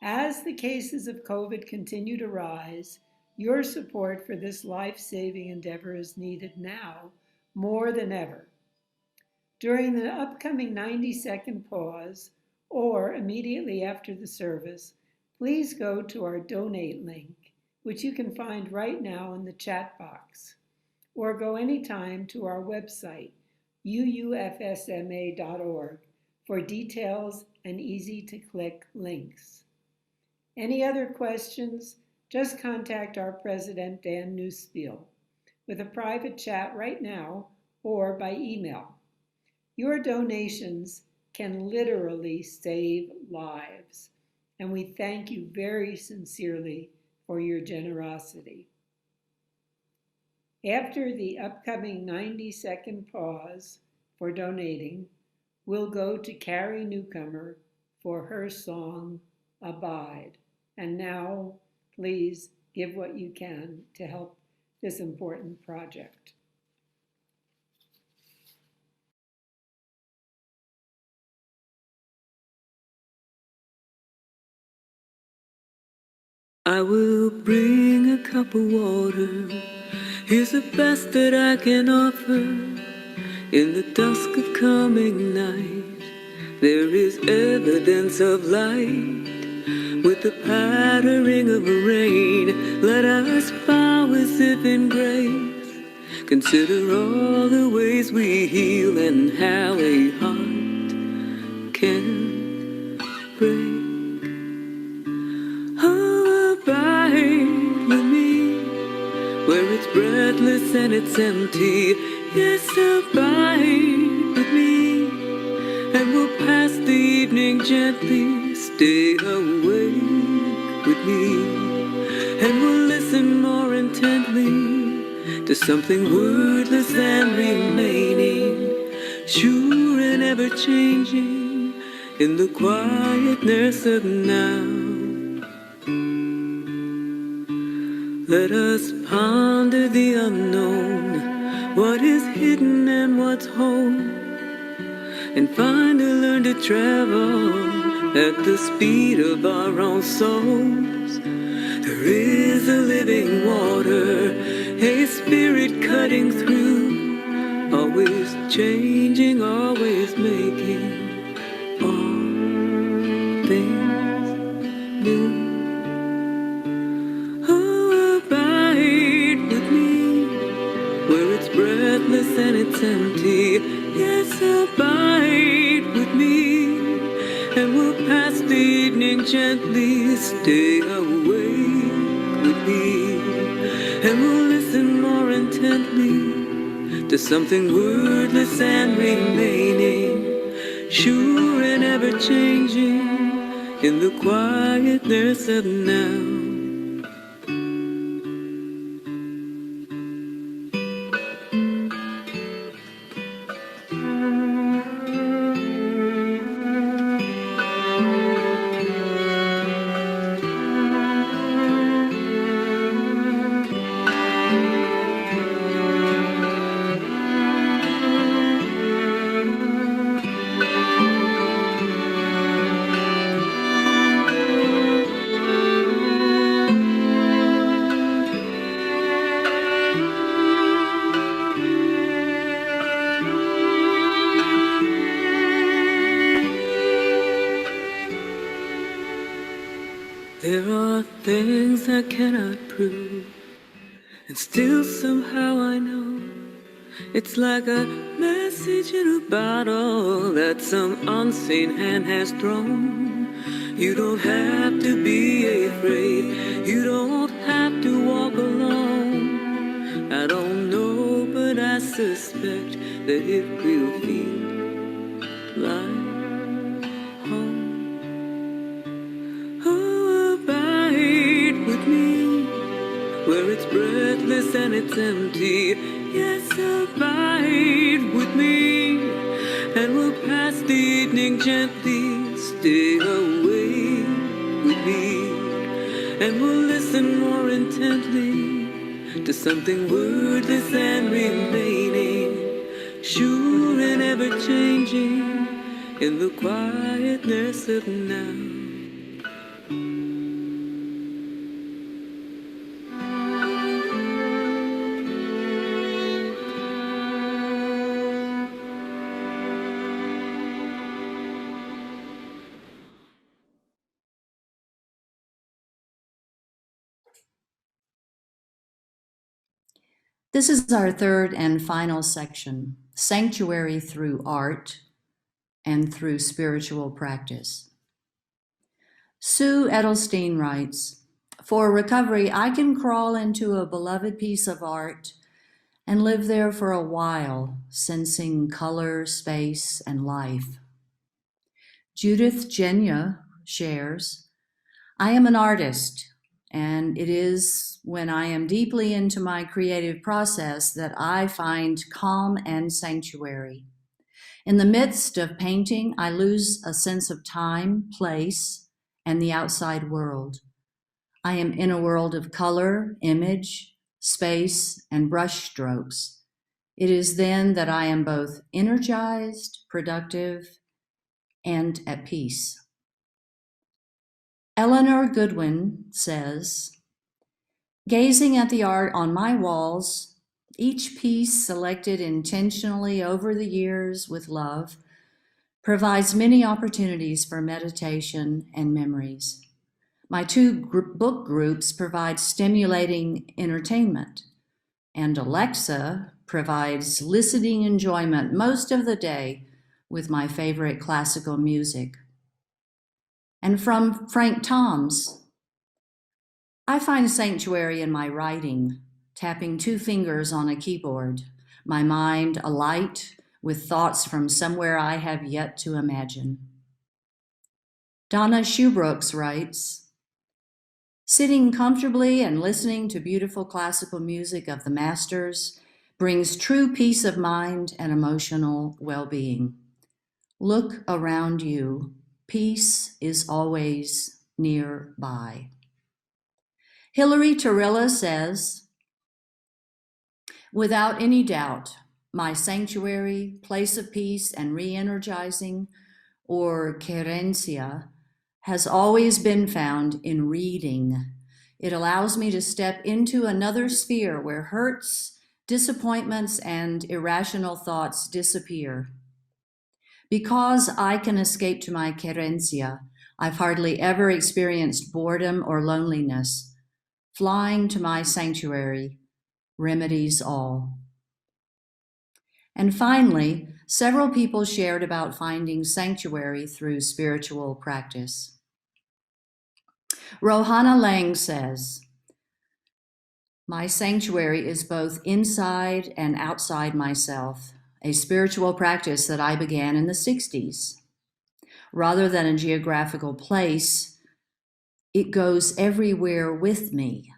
As the cases of COVID continue to rise, your support for this life-saving endeavor is needed now more than ever. During the upcoming 90-second pause, or immediately after the service, please go to our donate link, which you can find right now in the chat box, or go anytime to our website, UUFSMA.org, for details and easy-to-click links. Any other questions? Just contact our president, Dan Newspiel, with a private chat right now or by email. Your donations can literally save lives, and we thank you very sincerely for your generosity. After the upcoming 90-second pause for donating, we'll go to Carrie Newcomer for her song, Abide. And now, please give what you can to help this important project. I will bring a cup of water. Here's the best that I can offer. In the dusk of coming night, there is evidence of light. With the pattering of rain, let us bow as if in grace. Consider all the ways we heal and how a heart can break. Abide with me, where it's breathless and it's empty. Yes, abide with me, and we'll pass the evening gently. Stay awake with me, and we'll listen more intently to something wordless and remaining, sure and ever changing in the quietness of now. Let us ponder the unknown, what is hidden and what's whole, and finally learn to travel at the speed of our own souls. There is a living water, a spirit cutting through, always changing, always making all things new. Oh, abide with me, where it's breathless and it's empty. Yes, abide with me, and we'll pass the evening gently. Stay awake with me, and we'll listen more intently to something wordless and remaining, sure and ever changing in the quietness of now. There are things I cannot prove, and still somehow I know it's like a message in a bottle that some unseen hand has thrown. You don't have to be afraid, you don't have to walk alone. I don't know, but I suspect that it will feel like home. Oh, abide with me, where it's breathless and it's empty. Yes, abide with me, and we'll pass the evening gently. Stay away with me, and we'll listen more intently to something wordless and remaining, sure and ever changing in the quietness of now. This is our third and final section, Sanctuary through Art and through Spiritual Practice. Sue Edelstein writes, "For recovery, I can crawl into a beloved piece of art and live there for a while, sensing color, space, and life." Judith Genya shares, "I am an artist, and it is when I am deeply into my creative process that I find calm and sanctuary. In the midst of painting, I lose a sense of time, place, and the outside world. I am in a world of color, image, space, and brush strokes. It is then that I am both energized, productive, and at peace." Eleanor Goodwin says, "Gazing at the art on my walls, each piece selected intentionally over the years with love, provides many opportunities for meditation and memories. My two book groups provide stimulating entertainment, and Alexa provides listening enjoyment most of the day with my favorite classical music." And from Frank Toms, "I find sanctuary in my writing, tapping two fingers on a keyboard, my mind alight with thoughts from somewhere I have yet to imagine." Donna Shoebrooks writes, "Sitting comfortably and listening to beautiful classical music of the masters brings true peace of mind and emotional well-being. Look around you. Peace is always nearby." Hilary Torella says, Without any doubt, my sanctuary, place of peace and re-energizing, or querencia, has always been found in reading. It allows me to step into another sphere where hurts, disappointments, and irrational thoughts disappear. Because I can escape to my querencia, I've hardly ever experienced boredom or loneliness. Flying to my sanctuary remedies all. And finally, several people shared about finding sanctuary through spiritual practice. Rohana Lang says, "My sanctuary is both inside and outside myself, a spiritual practice that I began in the 60s. Rather than a geographical place, it goes everywhere with me.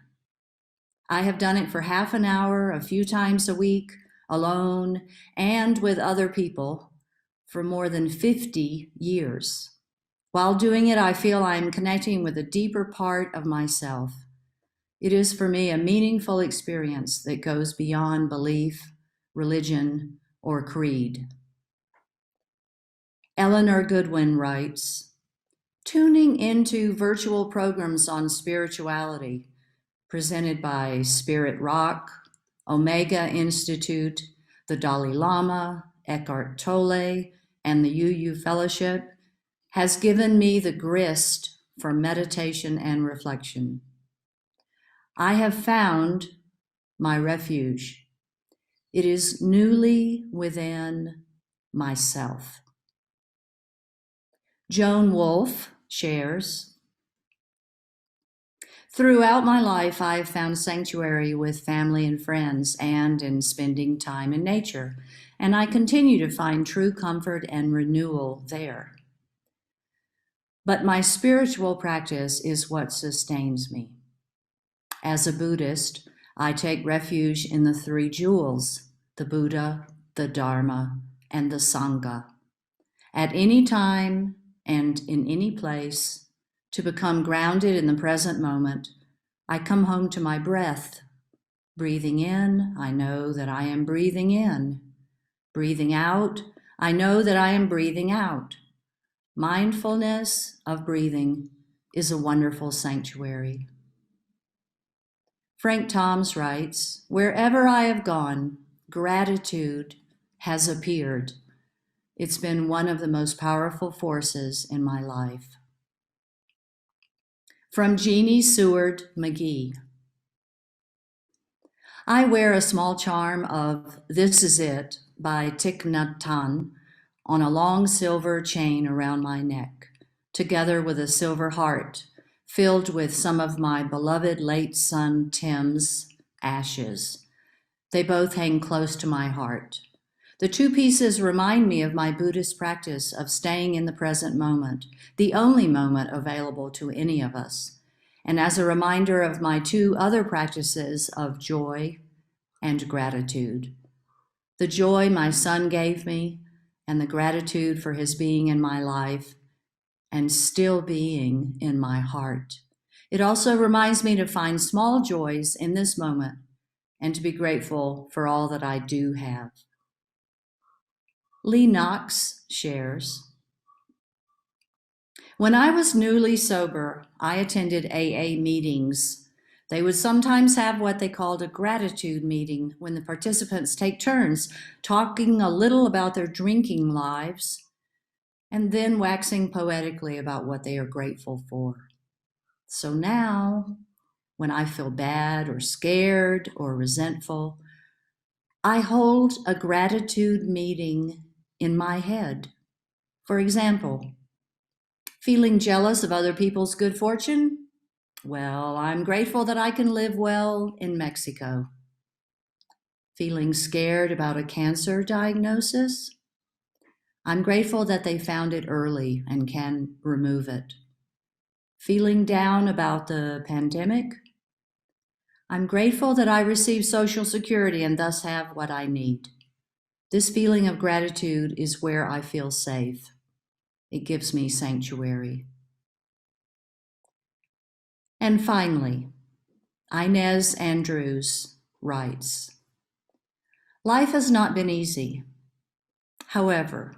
I have done it for half an hour, a few times a week, alone, and with other people for more than 50 years. While doing it, I feel I am connecting with a deeper part of myself. It is for me a meaningful experience that goes beyond belief, religion, or creed." Eleanor Goodwin writes, "Tuning into virtual programs on spirituality presented by Spirit Rock, Omega Institute, the Dalai Lama, Eckhart Tolle, and the UU Fellowship has given me the grist for meditation and reflection. I have found my refuge. It is newly within myself." Joan Wolfe shares, "Throughout my life, I have found sanctuary with family and friends and in spending time in nature, and I continue to find true comfort and renewal there. But my spiritual practice is what sustains me. As a Buddhist, I take refuge in the three jewels, the Buddha, the Dharma, and the Sangha. At any time and in any place, to become grounded in the present moment, I come home to my breath. Breathing in, I know that I am breathing in. Breathing out, I know that I am breathing out. Mindfulness of breathing is a wonderful sanctuary." Frank Toms writes, "Wherever I have gone, gratitude has appeared. It's been one of the most powerful forces in my life." From Jeannie Seward McGee, "I wear a small charm of This Is It by Thich Nhat Hanh on a long silver chain around my neck, together with a silver heart filled with some of my beloved late son Tim's ashes. They both hang close to my heart. The two pieces remind me of my Buddhist practice of staying in the present moment, the only moment available to any of us, and as a reminder of my two other practices of joy and gratitude. The joy my son gave me, and the gratitude for his being in my life and still being in my heart. It also reminds me to find small joys in this moment and to be grateful for all that I do have." Lee Knox shares, "When I was newly sober, I attended AA meetings. They would sometimes have what they called a gratitude meeting, when the participants take turns talking a little about their drinking lives and then waxing poetically about what they are grateful for. So now, when I feel bad or scared or resentful, I hold a gratitude meeting in my head. For example, feeling jealous of other people's good fortune? Well, I'm grateful that I can live well in Mexico. Feeling scared about a cancer diagnosis? I'm grateful that they found it early and can remove it. Feeling down about the pandemic? I'm grateful that I receive Social Security and thus have what I need. This feeling of gratitude is where I feel safe. It gives me sanctuary." And finally, Inez Andrews writes, Life has not been easy. However,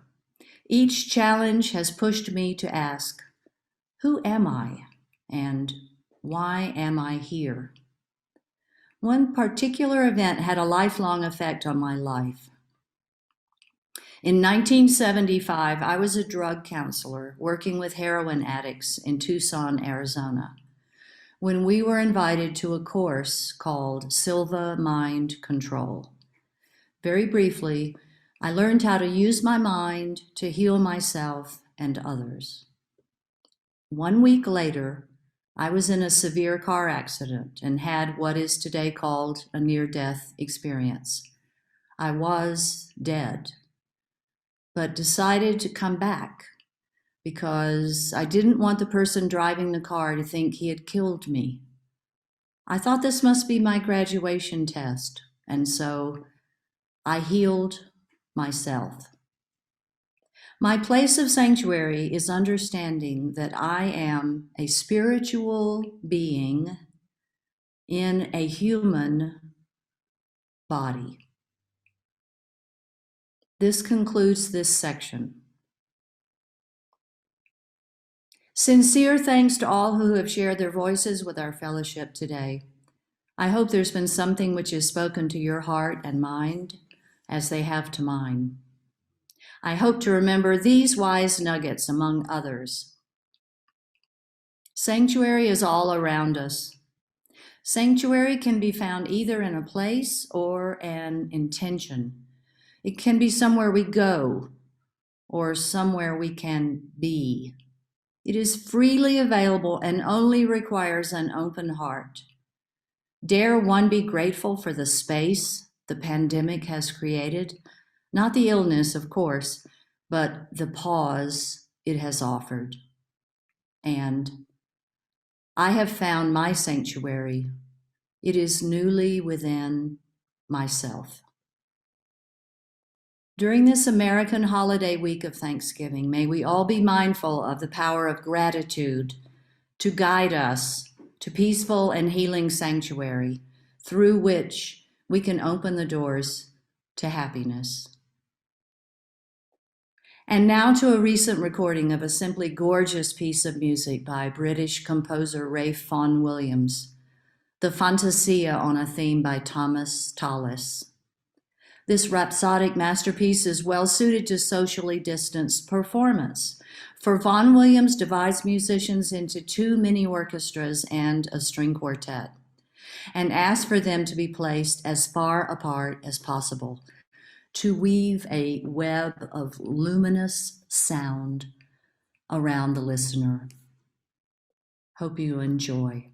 each challenge has pushed me to ask, who am I and why am I here? One particular event had a lifelong effect on my life. In 1975, I was a drug counselor working with heroin addicts in Tucson, Arizona, when we were invited to a course called Silva Mind Control. Very briefly, I learned how to use my mind to heal myself and others. 1 week later, I was in a severe car accident and had what is today called a near-death experience. I was dead, but decided to come back because I didn't want the person driving the car to think he had killed me. I thought this must be my graduation test, and so I healed myself. My place of sanctuary is understanding that I am a spiritual being in a human body. This concludes this section. Sincere thanks to all who have shared their voices with our fellowship today. I hope there's been something which has spoken to your heart and mind as they have to mine. I hope to remember these wise nuggets among others. Sanctuary is all around us. Sanctuary can be found either in a place or an intention. It can be somewhere we go or somewhere we can be. It is freely available and only requires an open heart. Dare one be grateful for the space the pandemic has created? Not the illness, of course, but the pause it has offered. And I have found my sanctuary. It is newly within myself. During this American holiday week of Thanksgiving, may we all be mindful of the power of gratitude to guide us to peaceful and healing sanctuary through which we can open the doors to happiness. And now to a recent recording of a simply gorgeous piece of music by British composer Ralph Vaughan Williams, the Fantasia on a theme by Thomas Tallis. This rhapsodic masterpiece is well suited to socially distanced performance, for Vaughan Williams divides musicians into 2 mini orchestras and a string quartet, and asks for them to be placed as far apart as possible to weave a web of luminous sound around the listener. Hope you enjoy.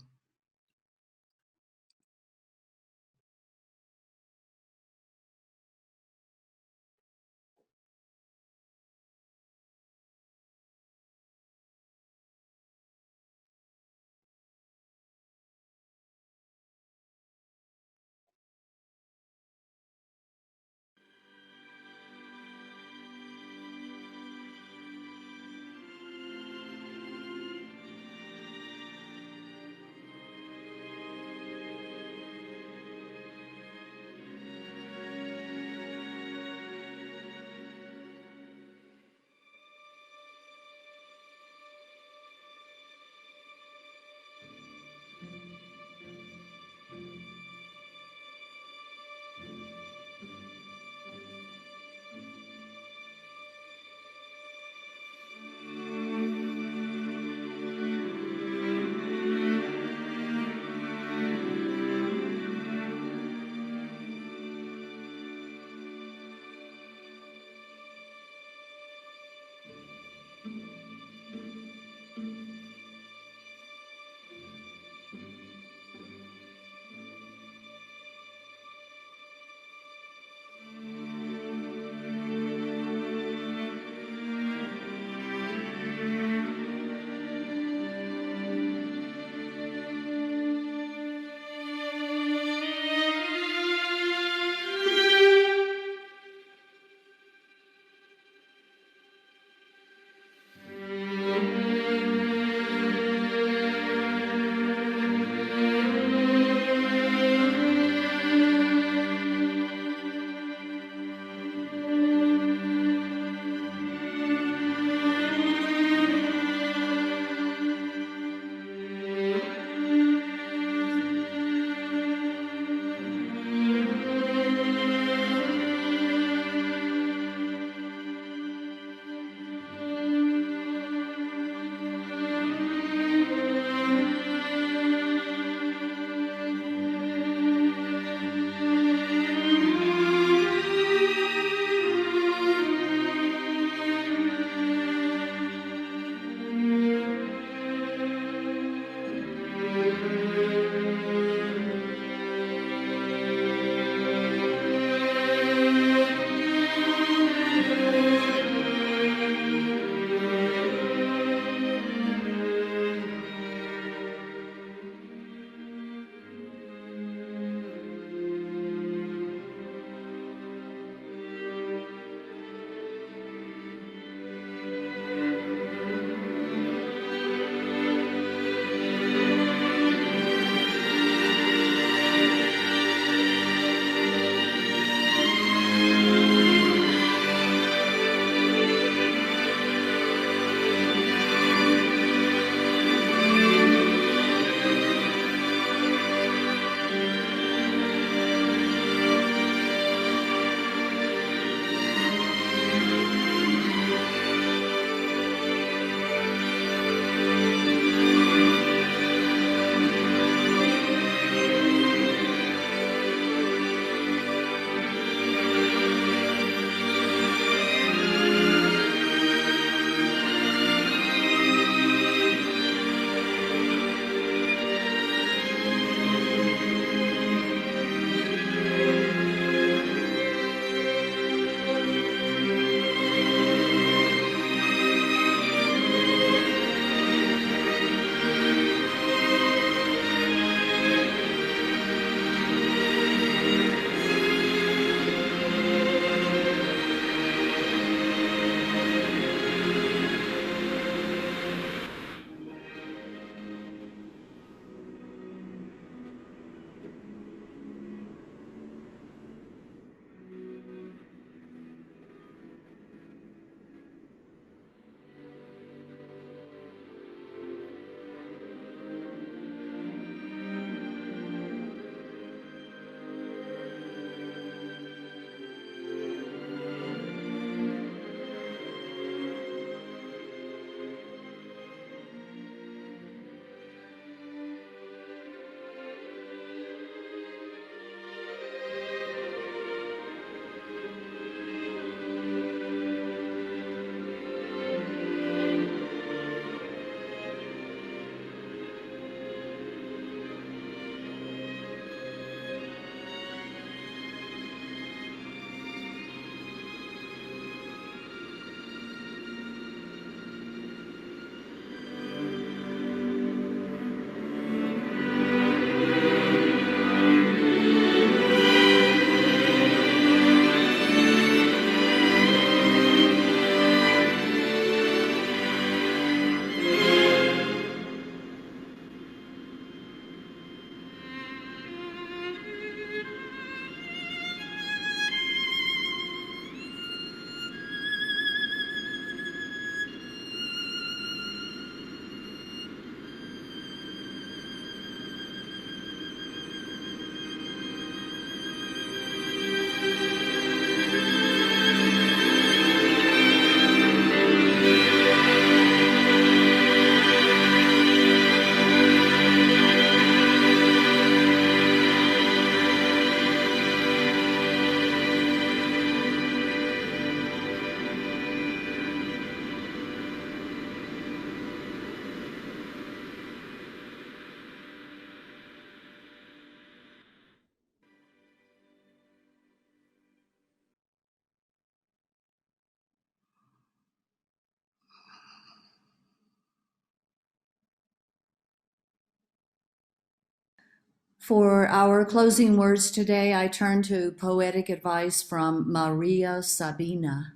For our closing words today, I turn to poetic advice from Maria Sabina,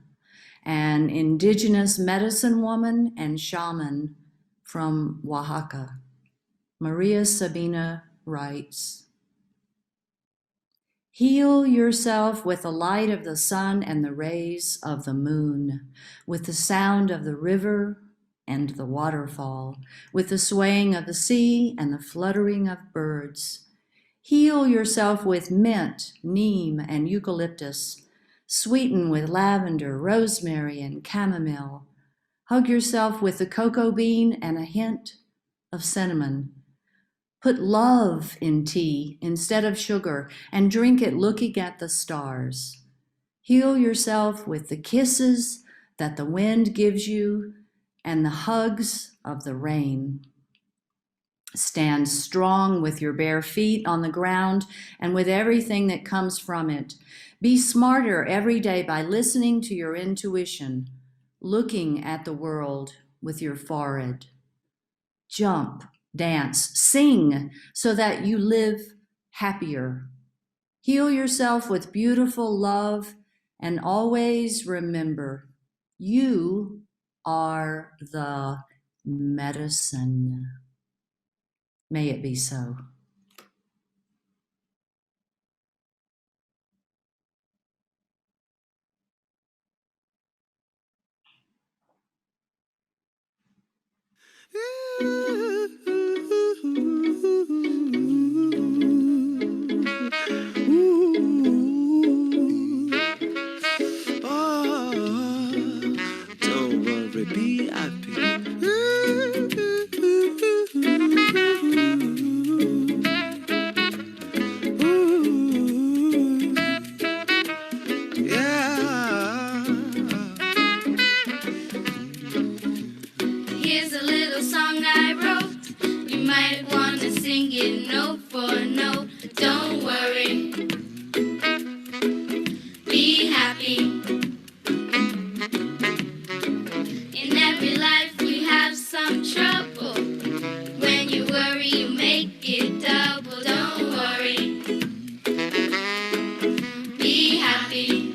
an indigenous medicine woman and shaman from Oaxaca. Maria Sabina writes, "Heal yourself with the light of the sun and the rays of the moon, with the sound of the river and the waterfall, with the swaying of the sea and the fluttering of birds. Heal yourself with mint, neem, and eucalyptus. Sweeten with lavender, rosemary, and chamomile. Hug yourself with the cocoa bean and a hint of cinnamon. Put love in tea instead of sugar and drink it looking at the stars. Heal yourself with the kisses that the wind gives you and the hugs of the rain. Stand strong with your bare feet on the ground and with everything that comes from it. Be smarter every day by listening to your intuition, looking at the world with your forehead. Jump, dance, sing so that you live happier. Heal yourself with beautiful love and always remember, you are the medicine." May it be so. Don't worry, be happy. Here's a little song I wrote. You might want to sing it note for note. Don't worry. Be happy. In every life we have some trouble. When you worry, you make it double. Don't worry. Be happy.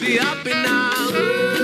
Be happy now.